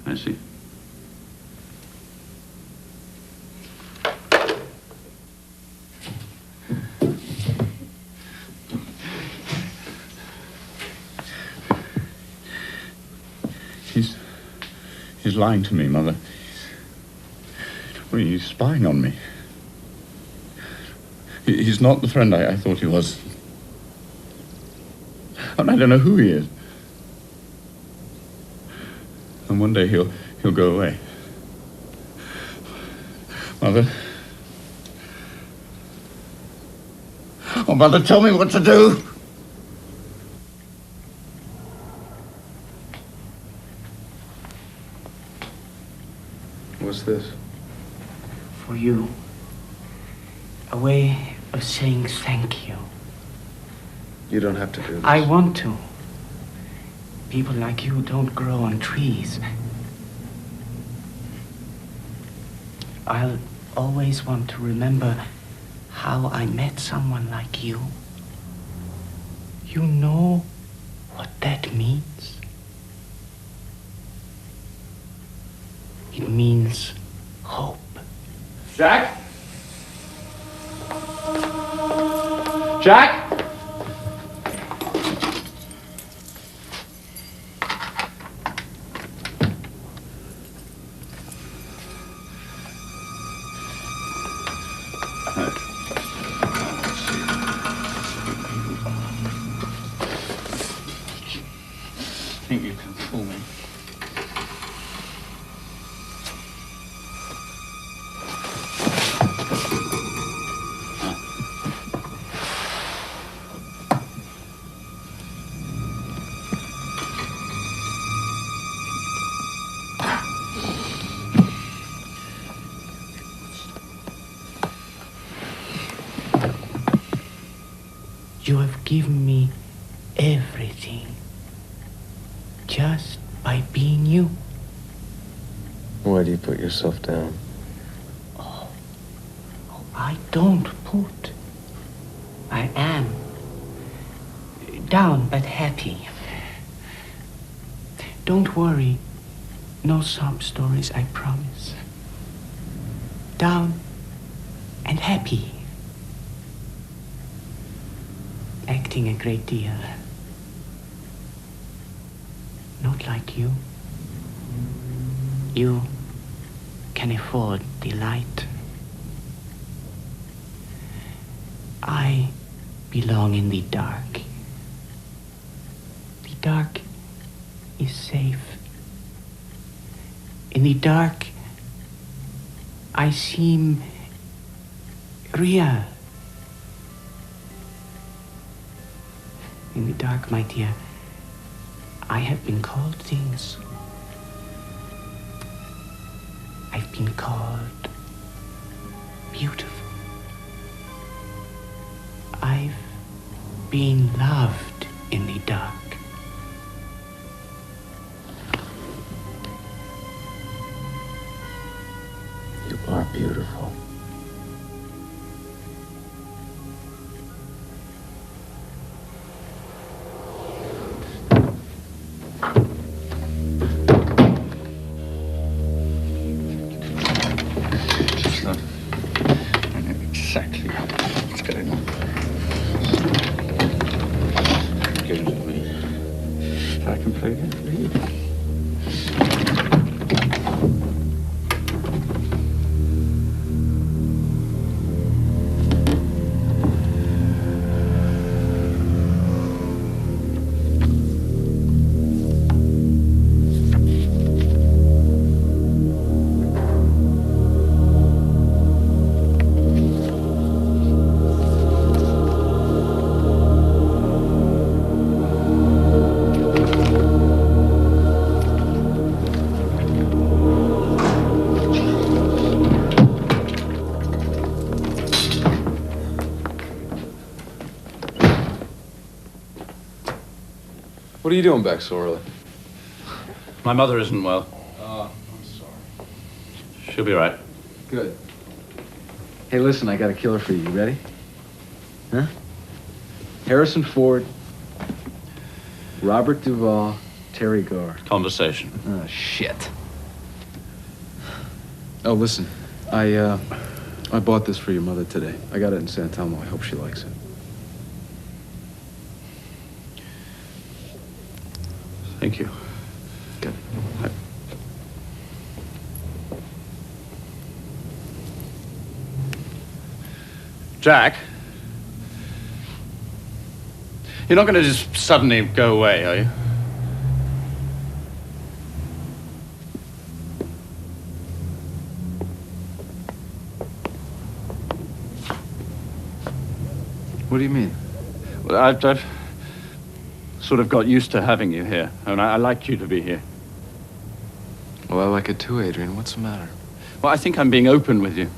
I see. He's lying to me, Mother. Well, he's spying on me. He's not the friend I thought he was. And I don't know who he is. And one day he'll go away. Mother? Oh, Mother, tell me what to do! What's this? For you. A way of saying thank you. You don't have to do this. I want to. People like you don't grow on trees. I'll always want to remember how I met someone like you. You know what that means? It means hope. Jack? Jack? I think you can fool me. give me everything just by being you. Why do you put yourself down? I don't put. I am. Down but happy. Don't worry. No sob stories, I promise. Down and happy. Acting a great deal. Not like you. You can afford delight. I belong in the dark. The dark is safe. In the dark, I seem real. In the dark, my dear, I have been called things. I've been called beautiful. I've been loved in the dark. You are beautiful. I know exactly what's going on. Games with me. I can play games with you. What are you doing back so early? My mother isn't well. I'm sorry. She'll be right. Good. Hey, listen, I got a killer for you. You ready? Huh? Harrison Ford, Robert Duvall, Terry Garr. Conversation. Oh, shit. Oh, listen. I bought this for your mother today. I got it in San Telmo. I hope she likes it. Thank you. Good. Jack, you're not going to just suddenly go away, are you? What do you mean? Well, I've sort of got used to having you here, and I like you to be here. Well, I like it too, Adrian. What's the matter? Well, I think I'm being open with you.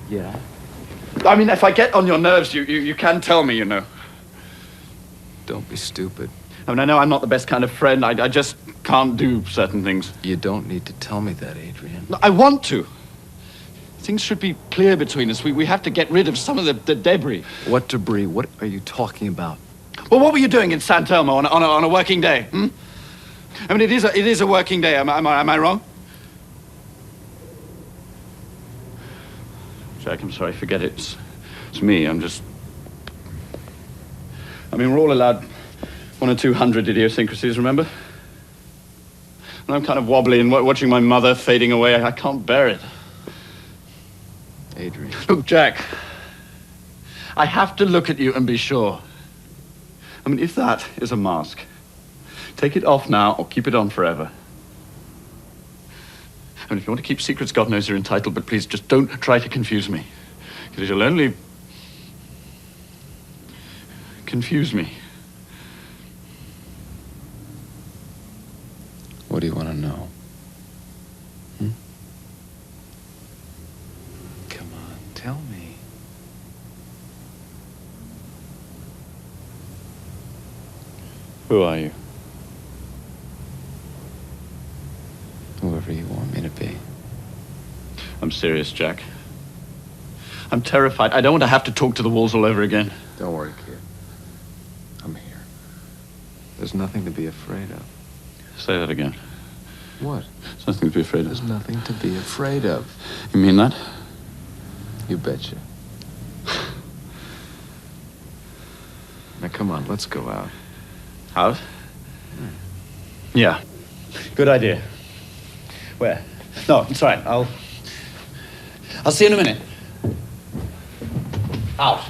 Yeah? I mean, if I get on your nerves, you can tell me, you know. Don't be stupid. I mean, I know I'm not the best kind of friend. I just can't do certain things. You don't need to tell me that, Adrian. No, I want to. Things should be clear between us. We have to get rid of some of the debris. What debris? What are you talking about? Well, what were you doing in San Telmo on a working day? Hmm? I mean, it is a working day. Am I wrong? Jack, I'm sorry. Forget it. It's me. I mean, we're all allowed 1 or 200 idiosyncrasies, remember? And I'm kind of wobbly and watching my mother fading away. I can't bear it. Adrian. Look, Jack. I have to look at you and be sure. I mean, if that is a mask, take it off now or keep it on forever. I mean, if you want to keep secrets, God knows you're entitled, but please just don't try to confuse me. Because you'll only confuse me. What do you want to know? Come on, tell me. Who are you? Whoever you want me to be. I'm serious, Jack. I'm terrified. I don't want to have to talk to the walls all over again. Don't worry, kid. I'm here. There's nothing to be afraid of. Say that again. What? There's nothing to be afraid of. There's nothing to be afraid of. You mean that? You betcha. Now, come on, let's go out. Out? Yeah. Good idea. Where? No, it's all right. I'll see you in a minute. Out.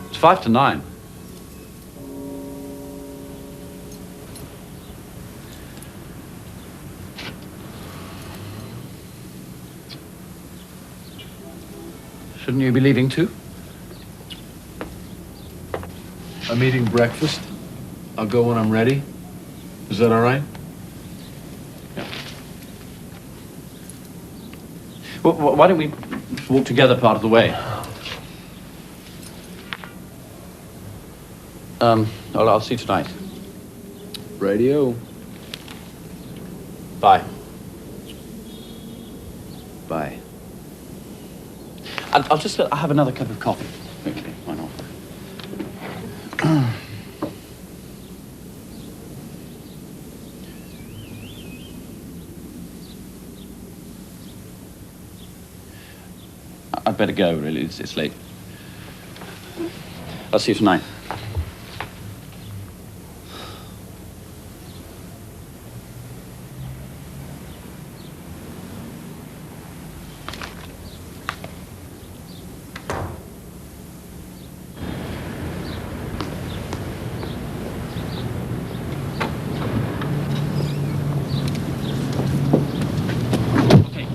It's 5 to 9. Shouldn't you be leaving too? I'm eating breakfast. I'll go when I'm ready. Is that all right? Yeah. Well, why don't we walk together part of the way? I'll see you tonight. Radio. Bye. Bye. I'll have another cup of coffee. Quickly, why not? I'd better go, really. It's late. I'll see you tonight.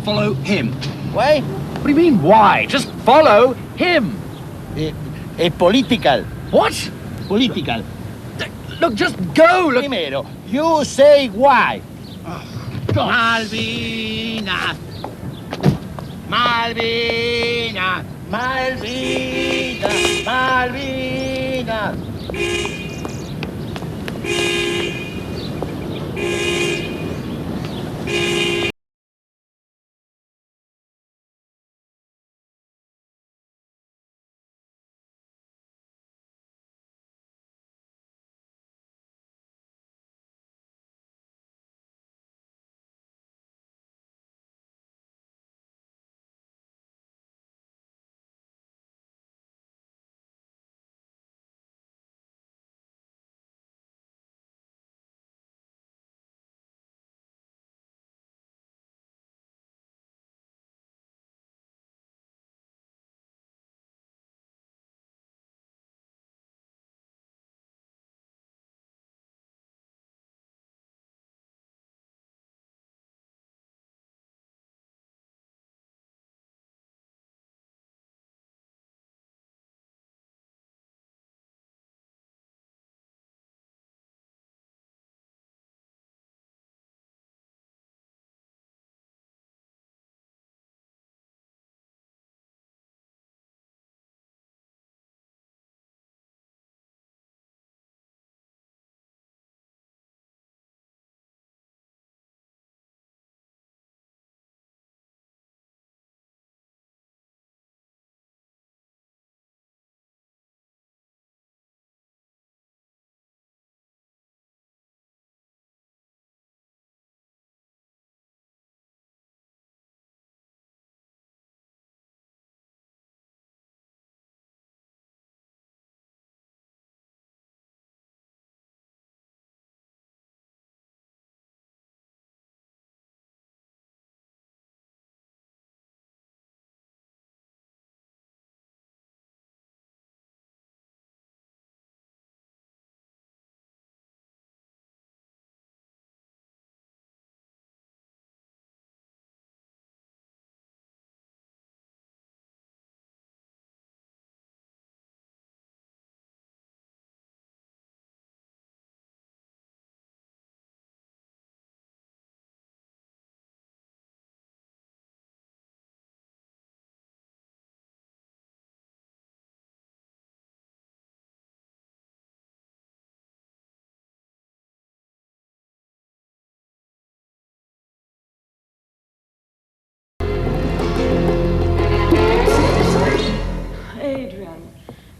Follow him. Why? What do you mean, why? Just follow him. Political. What? Political. Look, just go. Look. Primero, you say why. Malvinas. Malvinas. Malvinas. Malvinas.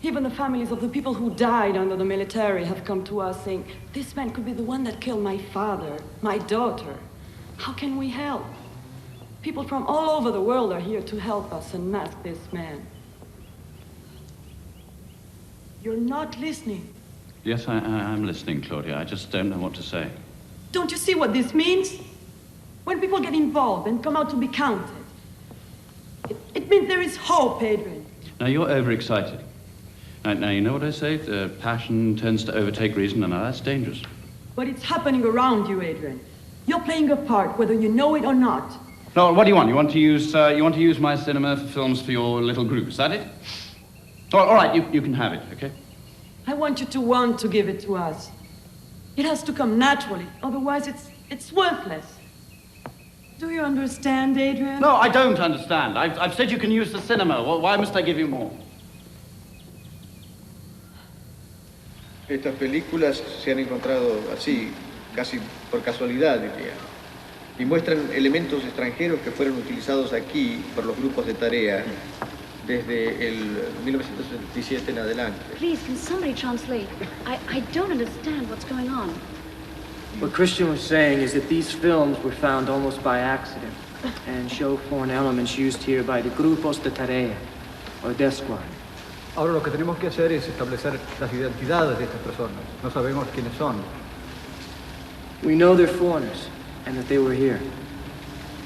Even the families of the people who died under the military have come to us saying, this man could be the one that killed my father, my daughter. How can we help? People from all over the world are here to help us unmask this man. You're not listening. Yes, I'm listening, Claudia. I just don't know what to say. Don't you see what this means? When people get involved and come out to be counted, it means there is hope, Adrian. Now, you're overexcited. Now, you know what I say? Passion tends to overtake reason, and that's dangerous. But it's happening around you, Adrian. You're playing a part, whether you know it or not. No, what do you want? You want to use my cinema for films for your little group? Is that it? All right, you can have it, okay? I want you to want to give it to us. It has to come naturally, otherwise it's worthless. Do you understand, Adrian? No, I don't understand. I've said you can use the cinema. Why must I give you more? Estas películas se han encontrado así, casi por casualidad, diría, y muestran elementos extranjeros que fueron utilizados aquí por los grupos de tarea desde el 1977 en adelante. Please, can somebody translate? I don't understand what's going on. What Christian was saying is that these films were found almost by accident and show foreign elements used here by the grupos de tarea, or death squad. Ahora lo que tenemos que hacer es establecer las identidades de estas personas. No sabemos quiénes son. We know they're foreigners and that they were here.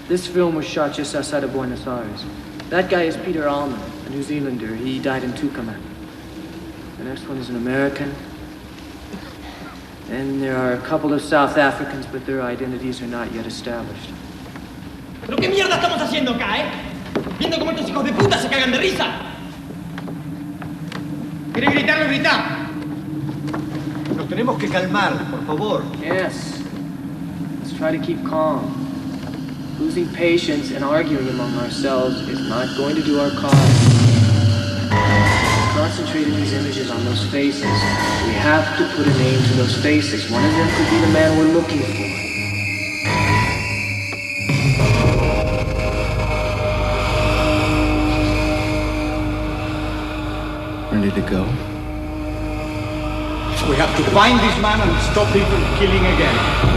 This film was shot just outside of Buenos Aires. That guy is Peter Allman, a New Zealander. He died in Tucumán. The next one is an American. And there are a couple of South Africans, but their identities are not yet established. ¿Pero qué mierda estamos haciendo acá, Viendo cómo estos hijos de puta se cagan de risa. ¿Querés gritarlo, grita? Nos tenemos que calmar, por favor. Yes. Let's try to keep calm. Losing patience and arguing among ourselves is not going to do our cause. Concentrating these images on those faces. We have to put a name to those faces. One of them could be the man we're looking for. Ready to go? We have to find this man and stop him from killing again.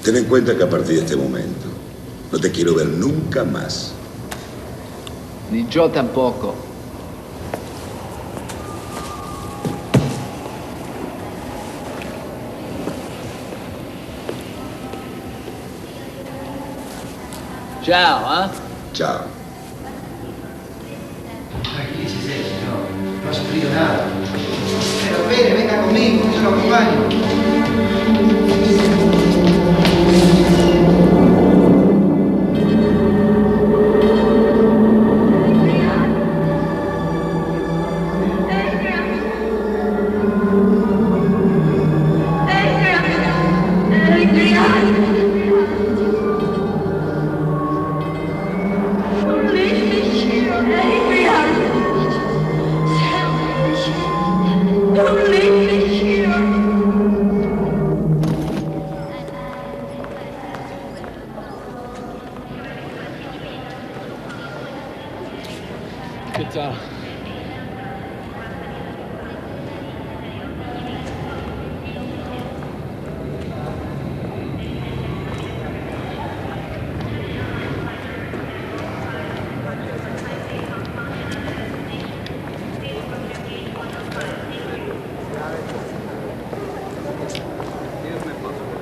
Ten en cuenta que a partir de este momento no te quiero ver nunca más. Ni yo tampoco. Ciao, ¿eh? Ciao. Tranquilícese, señor. No ha sufrido nada. Pero espere, venga conmigo, yo lo acompaño. ¿Qué tal?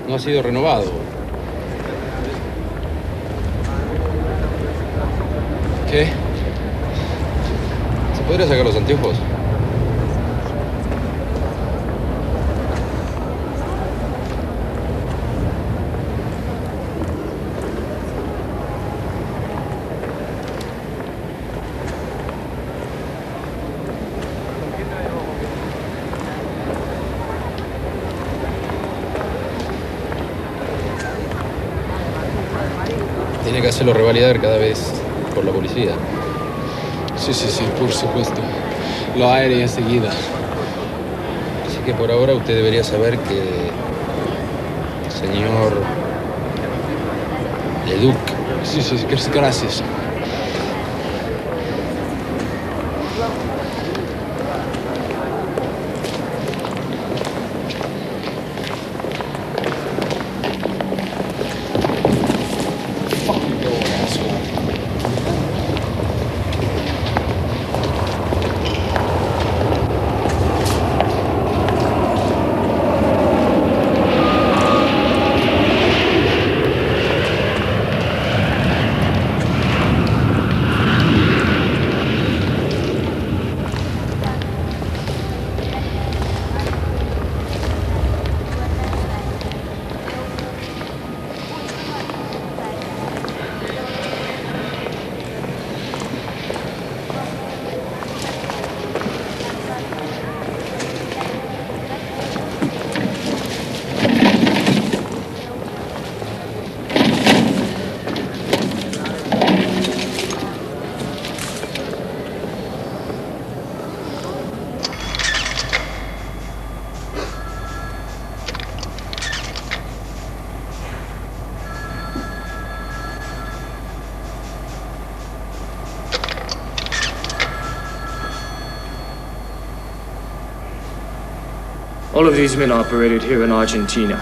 No ha sido renovado. ¿Qué? ¿Se podría sacar los anteojos? Tiene que hacerlo revalidar cada vez por la policía. Sí, por supuesto. Lo haré enseguida. Así que por ahora usted debería saber que señor Leduc. Sí, gracias. All of these men operated here in Argentina.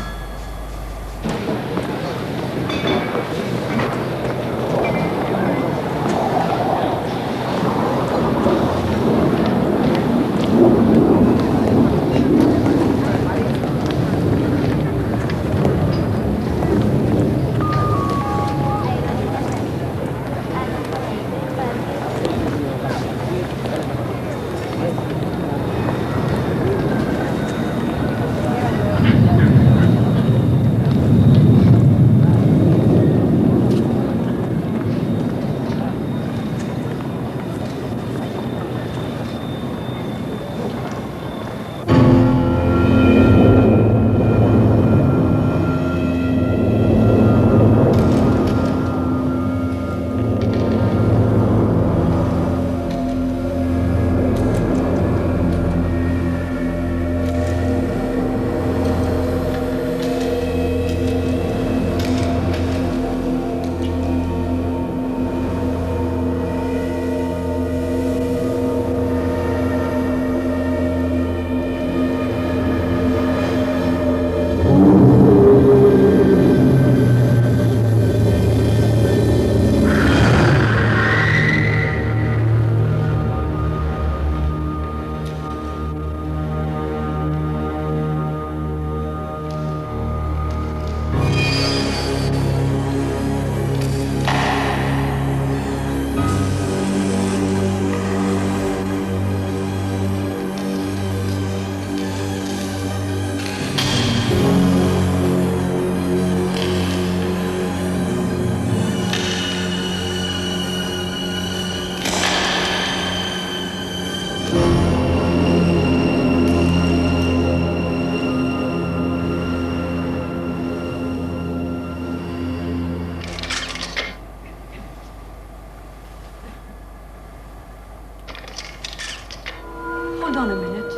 Hold on a minute.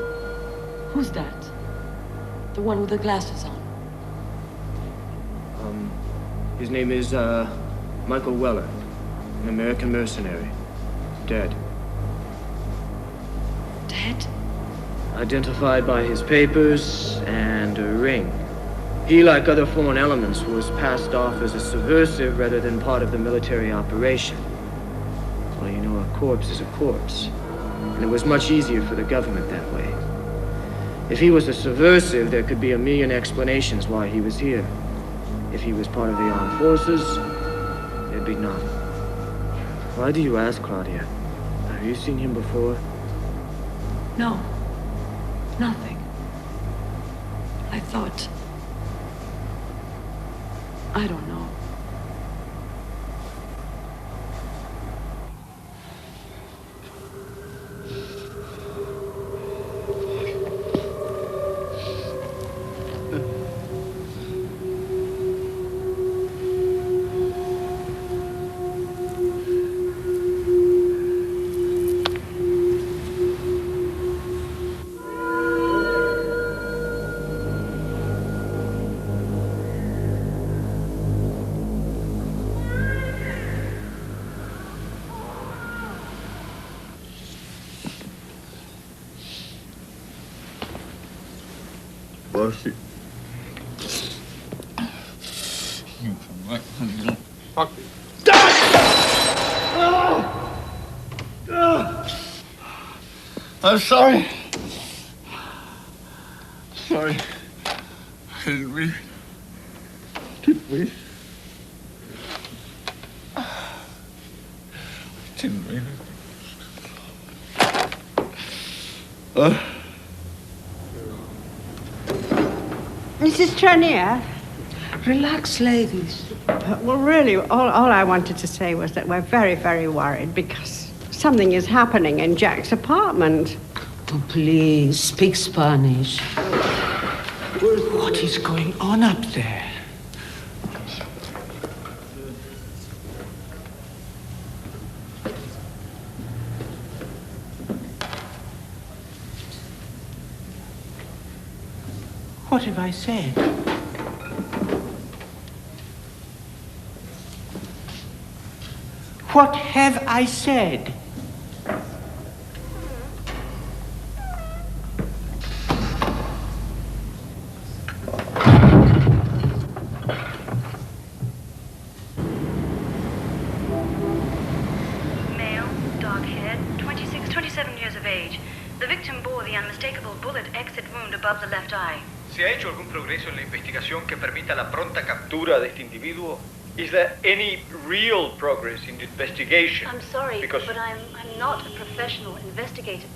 Who's that? The one with the glasses on. His name is, Michael Weller, an American mercenary. Dead. Dead? Identified by his papers and a ring. He, like other foreign elements, was passed off as a subversive rather than part of the military operation. Well, you know, a corpse is a corpse. And it was much easier for the government that way. If he was a subversive, there could be a million explanations why he was here. If he was part of the armed forces, there'd be none. Why do you ask, Claudia? Have you seen him before? No. Nothing. I thought... I don't know. I'm sorry. Sorry. I didn't read. Didn't read. Didn't read it. Mrs. Trenier? Relax, ladies. Well, really, all I wanted to say was that we're very, very worried because something is happening in Jack's apartment. Oh, please, speak Spanish. What is going on up there? What have I said? What have I said? Male, dark haired, 26, 27 years of age. The victim bore the unmistakable bullet exit wound above the left eye. ¿Se ha hecho algún progreso en la investigación que permita la pronta captura de este individuo? Is there any real progress in the investigation? I'm sorry, but I'm not a professional investigator,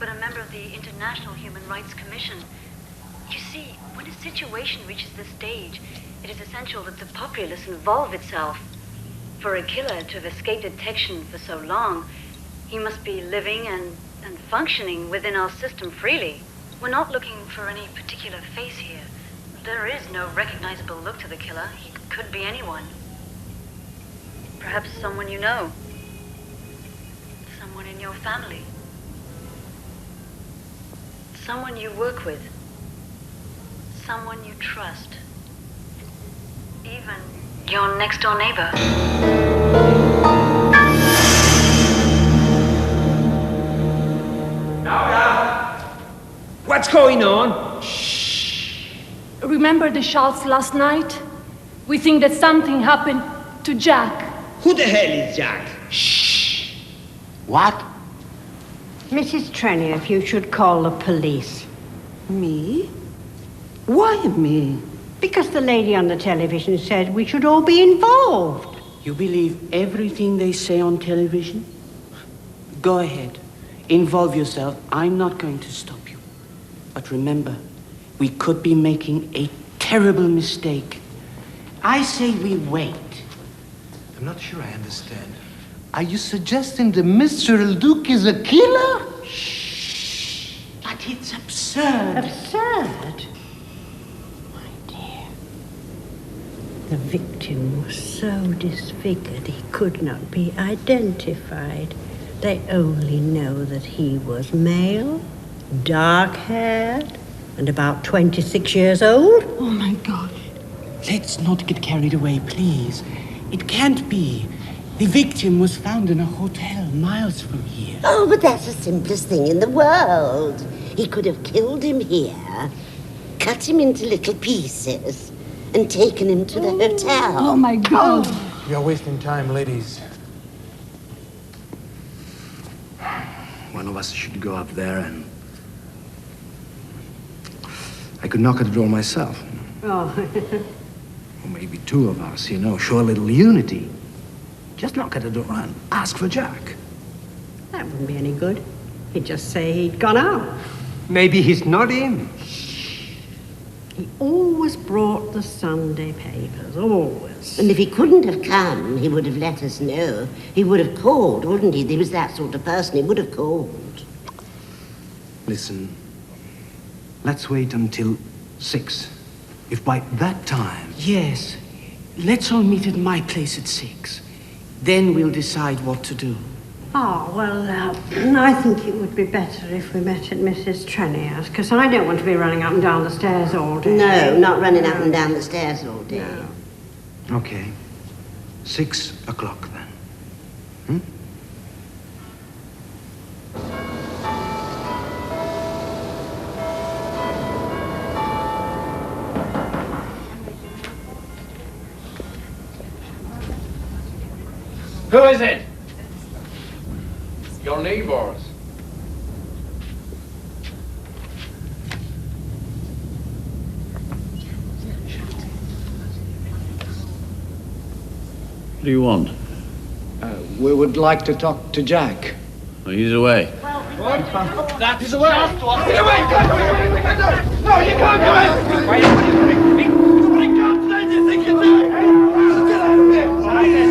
but a member of the International Human Rights Commission. You see, when a situation reaches this stage, it is essential that the populace involve itself. For a killer to have escaped detection for so long, he must be living and functioning within our system freely. We're not looking for any particular face here. There is no recognizable look to the killer. He could be anyone. Perhaps someone you know. Someone in your family. Someone you work with. Someone you trust. Even your next-door neighbor. What's going on? Remember the shots last night? We think that something happened to Jack. Who the hell is Jack? Shh. What? Mrs. Trenier, if you should call the police. Me? Why me? Because the lady on the television said we should all be involved. You believe everything they say on television? Go ahead. Involve yourself. I'm not going to stop you. But remember, we could be making a terrible mistake. I say we wait. I'm not sure I understand. Are you suggesting that Mr. El Duque is a killer? Shh. But it's absurd. Absurd? My dear. The victim was so disfigured he could not be identified. They only know that he was male Dark-haired and about 26 years old. Oh, my God. Let's not get carried away, please. It can't be. The victim was found in a hotel miles from here. Oh, but that's the simplest thing in the world. He could have killed him here, cut him into little pieces, and taken him to the hotel. Oh, my God. You're wasting time, ladies. One of us should go up there and... I could knock at the door myself. Oh. Or maybe two of us, you know, show a little unity. Just knock at the door and ask for Jack. That wouldn't be any good. He'd just say he'd gone out. Maybe he's not in. He always brought the Sunday papers, always. And if he couldn't have come, he would have let us know. He would have called, wouldn't he? He was that sort of person. He would have called. Listen, let's wait until 6. If by that time... Yes. Let's all meet at my place at 6. Then we'll decide what to do. Oh, well, I think it would be better if we met at Mrs. Trenier's, because I don't want to be running up and down the stairs all day. No, not running up and down the stairs all day. No. Okay. 6 o'clock then. Hmm? Who is it? Your neighbors. What do you want? We would like to talk to Jack. Oh, he's away. That is away. Get away! No, you can't go in! Why can't you think you're doing? Get out of here!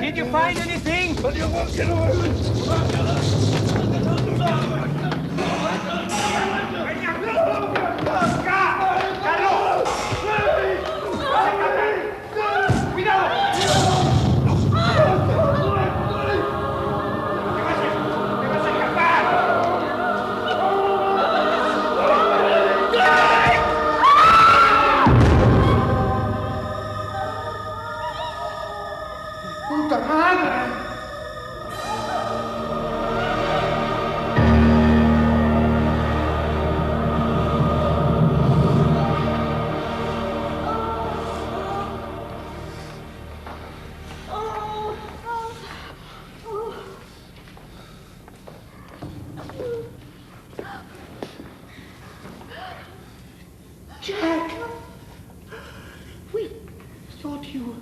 Did you find anything? Get away! ¡Puta madre! Jack! We thought you...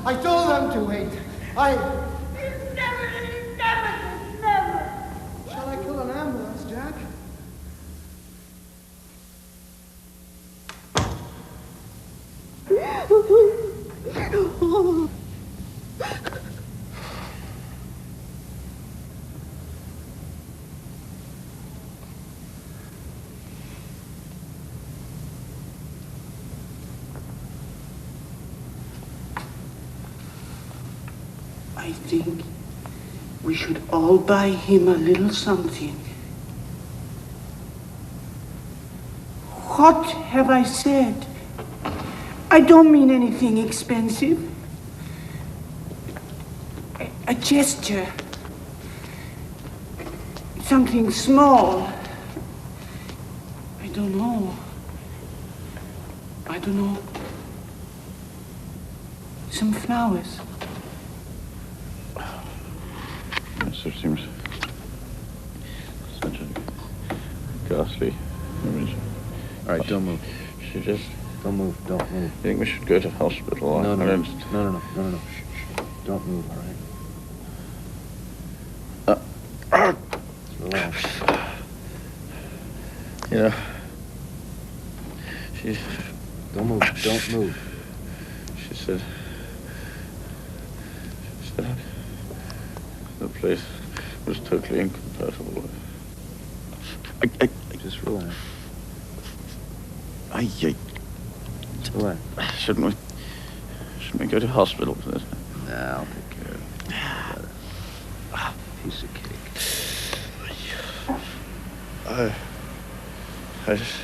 I told them to wait. Never. Shall I call an ambulance, Jack? I think we should all buy him a little something. What have I said? I don't mean anything expensive. A gesture. Something small. I don't know. Some flowers. It seems such a ghastly image. All right, don't move. Don't move. You think we should go to hospital? No. Shh. Don't move, all right? Relax. down. Yeah. Don't move. Don't move. She said the place was totally incompatible with. Just relax. What? Shouldn't we go to hospital for this? Nah, I'll take care of it. Piece of cake. I just...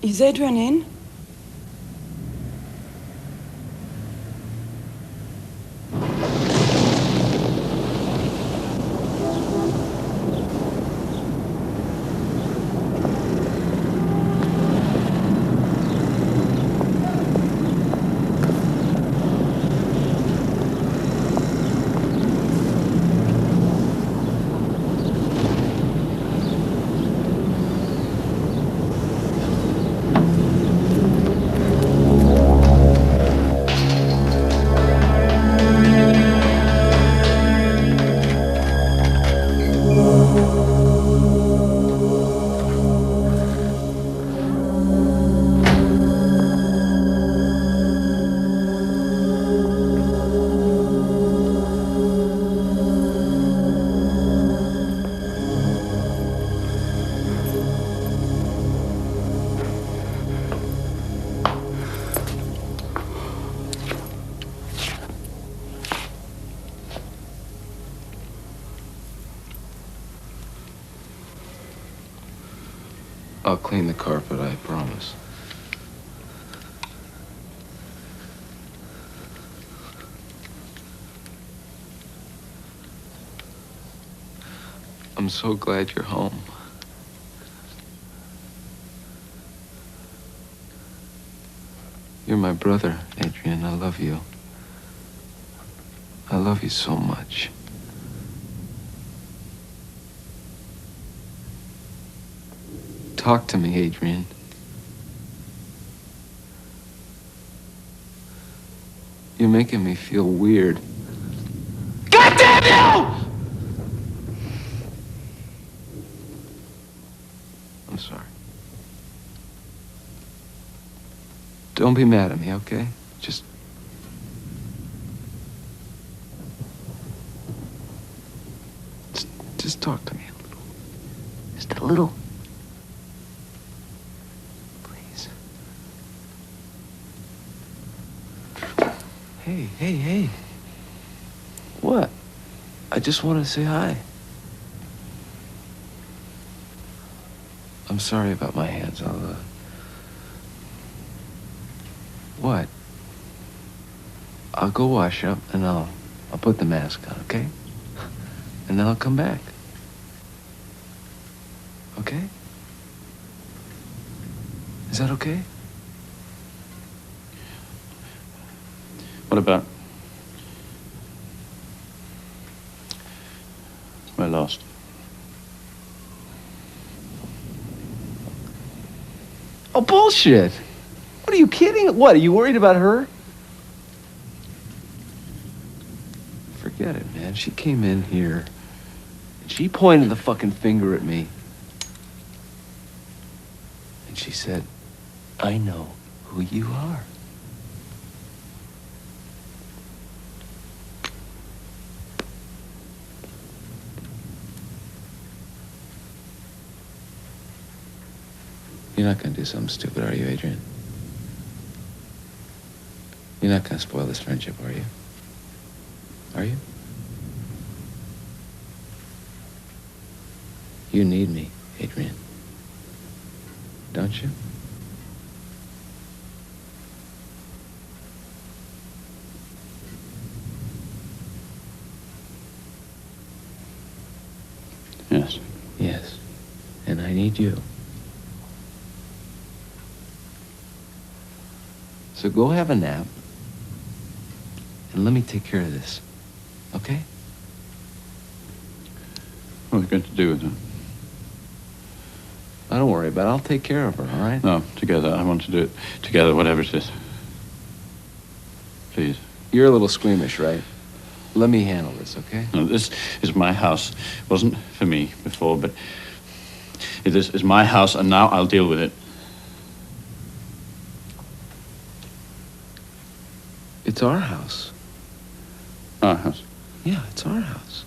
Is Adrian in? I'll clean the carpet, I promise. I'm so glad you're home. You're my brother, Adrian. I love you. I love you so much. Talk to me, Adrian. You're making me feel weird. God damn you! I'm sorry. Don't be mad at me, okay? Just talk to me a little. Just a little. Hey. What? I just wanted to say hi. I'm sorry about my hands. What? I'll go wash up and I'll put the mask on, okay? And then I'll come back. Okay? Is that okay? What about... We're lost. Oh, bullshit! What, are you kidding? What, are you worried about her? Forget it, man. man. She came in here, and she pointed the fucking finger at me. And she said, I know who you are. You're not gonna do something stupid, are you, Adrian? You're not gonna spoil this friendship, are you? Are you? You need me, Adrian. Don't you? Yes. Yes. And I need you. So go have a nap, and let me take care of this, okay? What are we going to do with her? Don't worry about it. I'll take care of her, all right? No, together. I want to do it together, whatever it is. Please. You're a little squeamish, right? Let me handle this, okay? No, this is my house. It wasn't for me before, but this is my house, and now I'll deal with it. It's our house. Our house? Yeah, it's our house.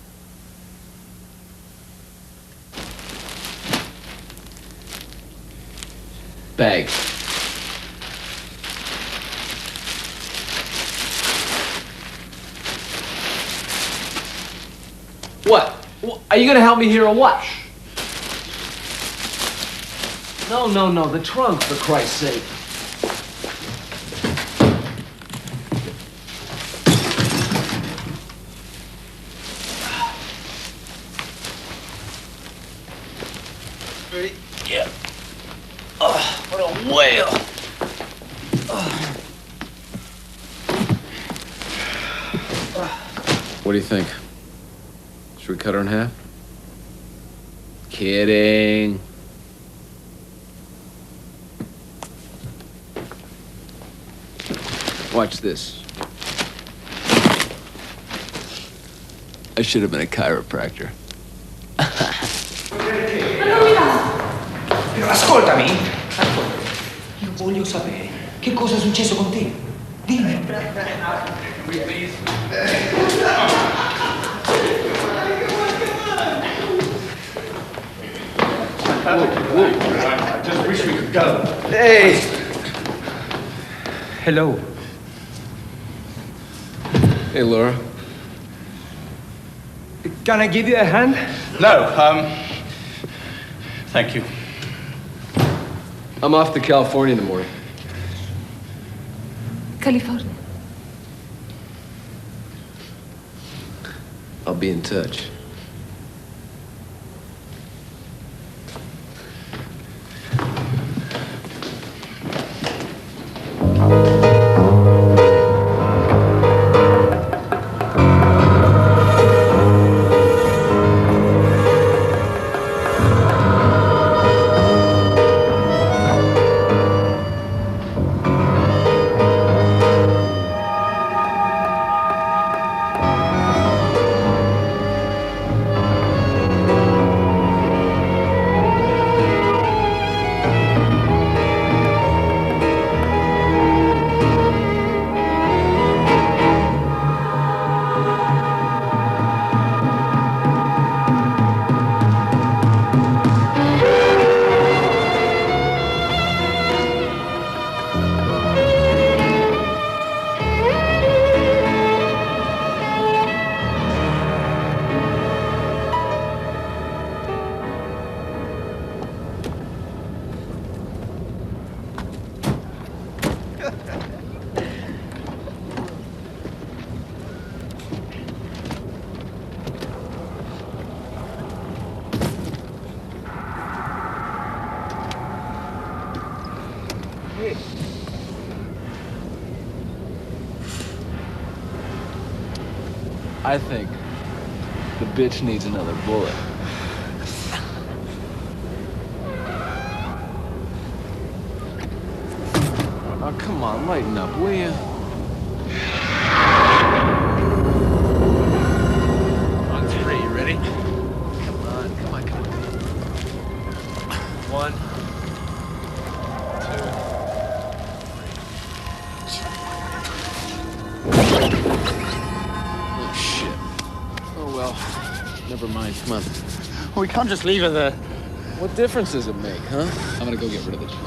Bag. What? Are you gonna help me here or what? No, the trunk, for Christ's sake. Yeah. What a whale. What do you think? Should we cut her in half? Kidding. Watch this. I should have been a chiropractor. Ascoltami. Io voglio sapere che cosa è successo con te. Dimmi. I just wish we could go. Hey. Hello. Hey, Laura. Can I give you a hand? No, thank you. I'm off to California in the morning. California. I'll be in touch. I think the bitch needs another bullet. Oh, come on, lighten up, will you? Oh, well, never mind. Come on. Well, we can't just leave her there. What difference does it make, huh? I'm gonna go get rid of the truck.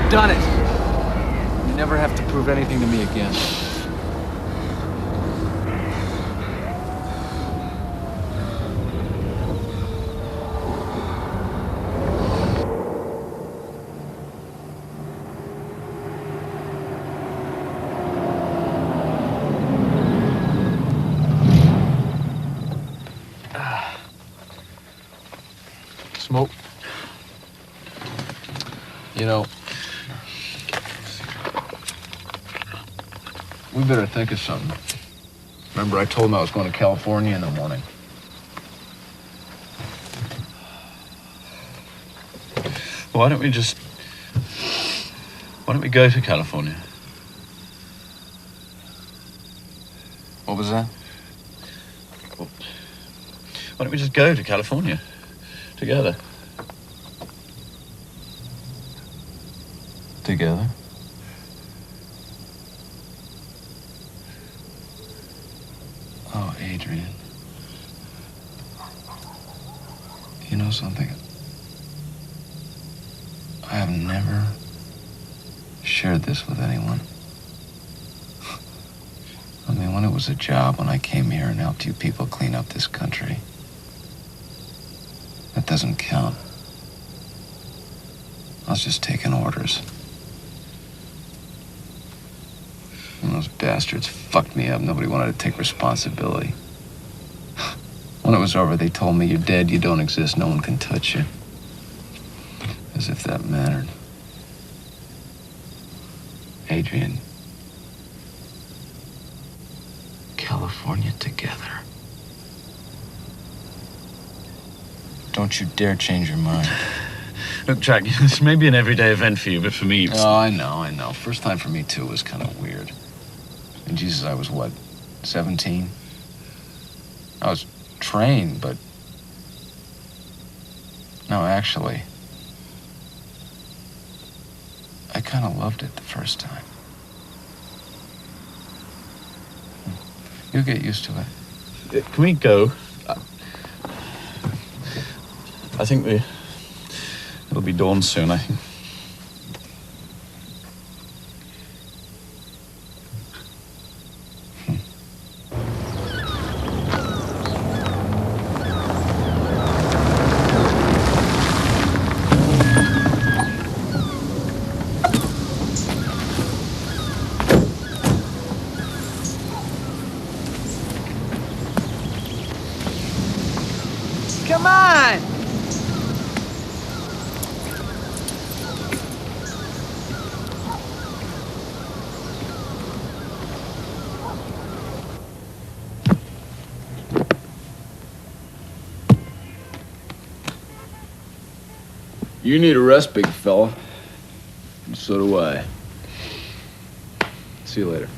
Done it. You never have to prove anything to me again. Smoke. You know, we better think of something. Remember, I told him I was going to California in the morning. Why don't we go to California? What was that? Well, why don't we just go to California together? Together? Oh, Adrian. You know something? I have never shared this with anyone. I mean, when it was a job, when I came here and helped you people clean up this country, that doesn't count. I was just taking orders. And those bastards fucked me up. Nobody wanted to take responsibility. When it was over, they told me, you're dead, you don't exist, no one can touch you. As if that mattered. Adrian. California together. Don't you dare change your mind. Look, Jack, this may be an everyday event for you, but for me... Oh, I know. First time for me, too, was kind of weird. And Jesus, I was, what, 17? I was trained, but... No, actually... I kind of loved it the first time. You'll get used to it. Can we go? I think it'll be dawn soon, I think. Come on! You need a rest, big fella. And so do I. See you later.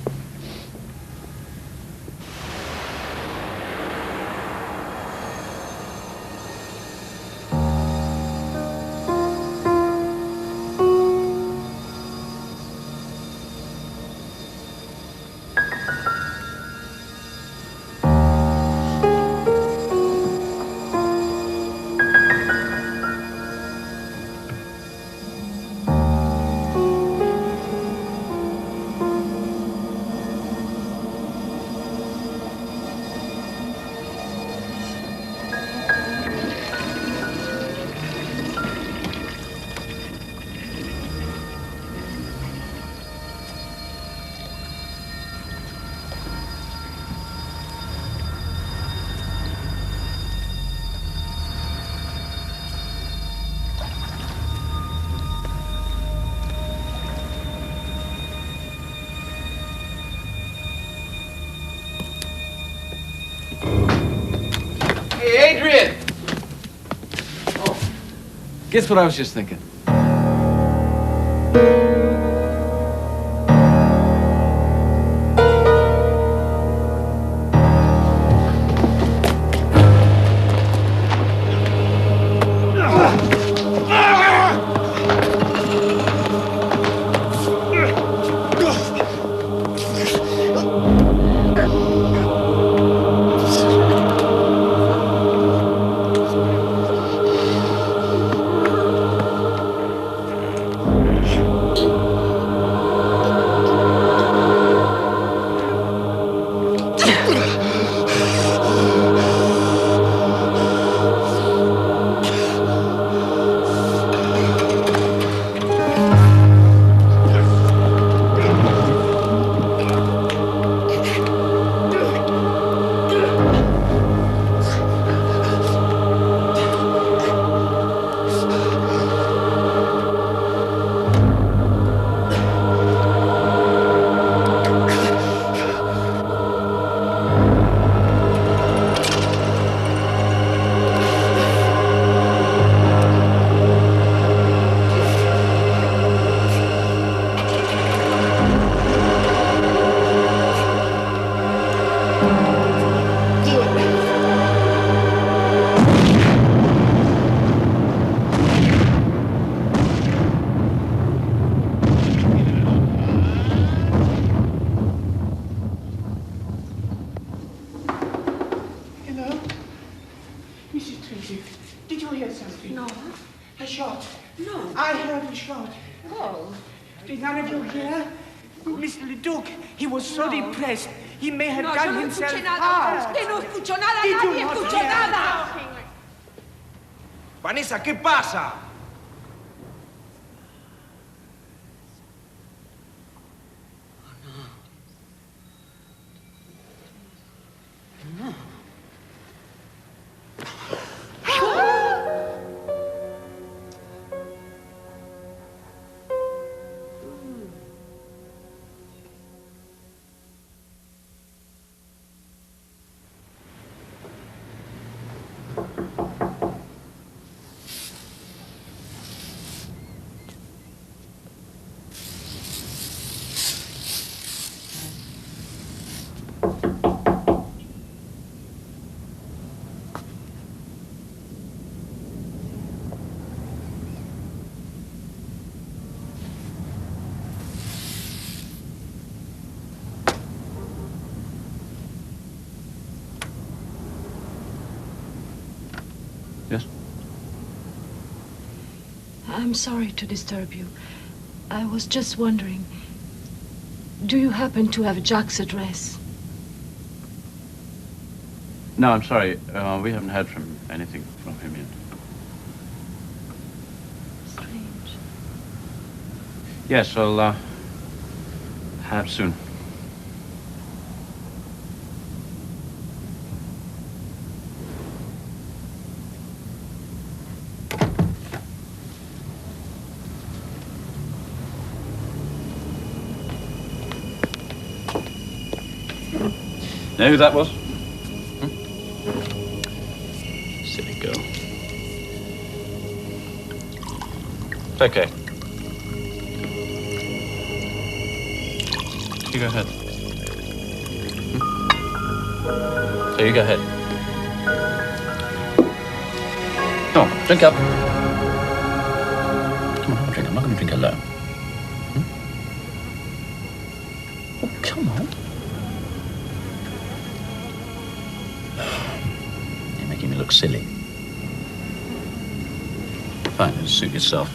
Guess what I was just thinking? Vanessa, ¿qué pasa? Yes? I'm sorry to disturb you. I was just wondering, do you happen to have Jack's address? No, I'm sorry. We haven't heard from anything from him yet. Strange. Yes, I'll have soon. Know who that was? Silly girl. It's okay. You go ahead. So you go ahead. Come on, drink up. Come on, have a drink. I'm not going to drink alone. Oh, come on. You're making me look silly. Fine, just suit yourself.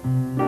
Thank you.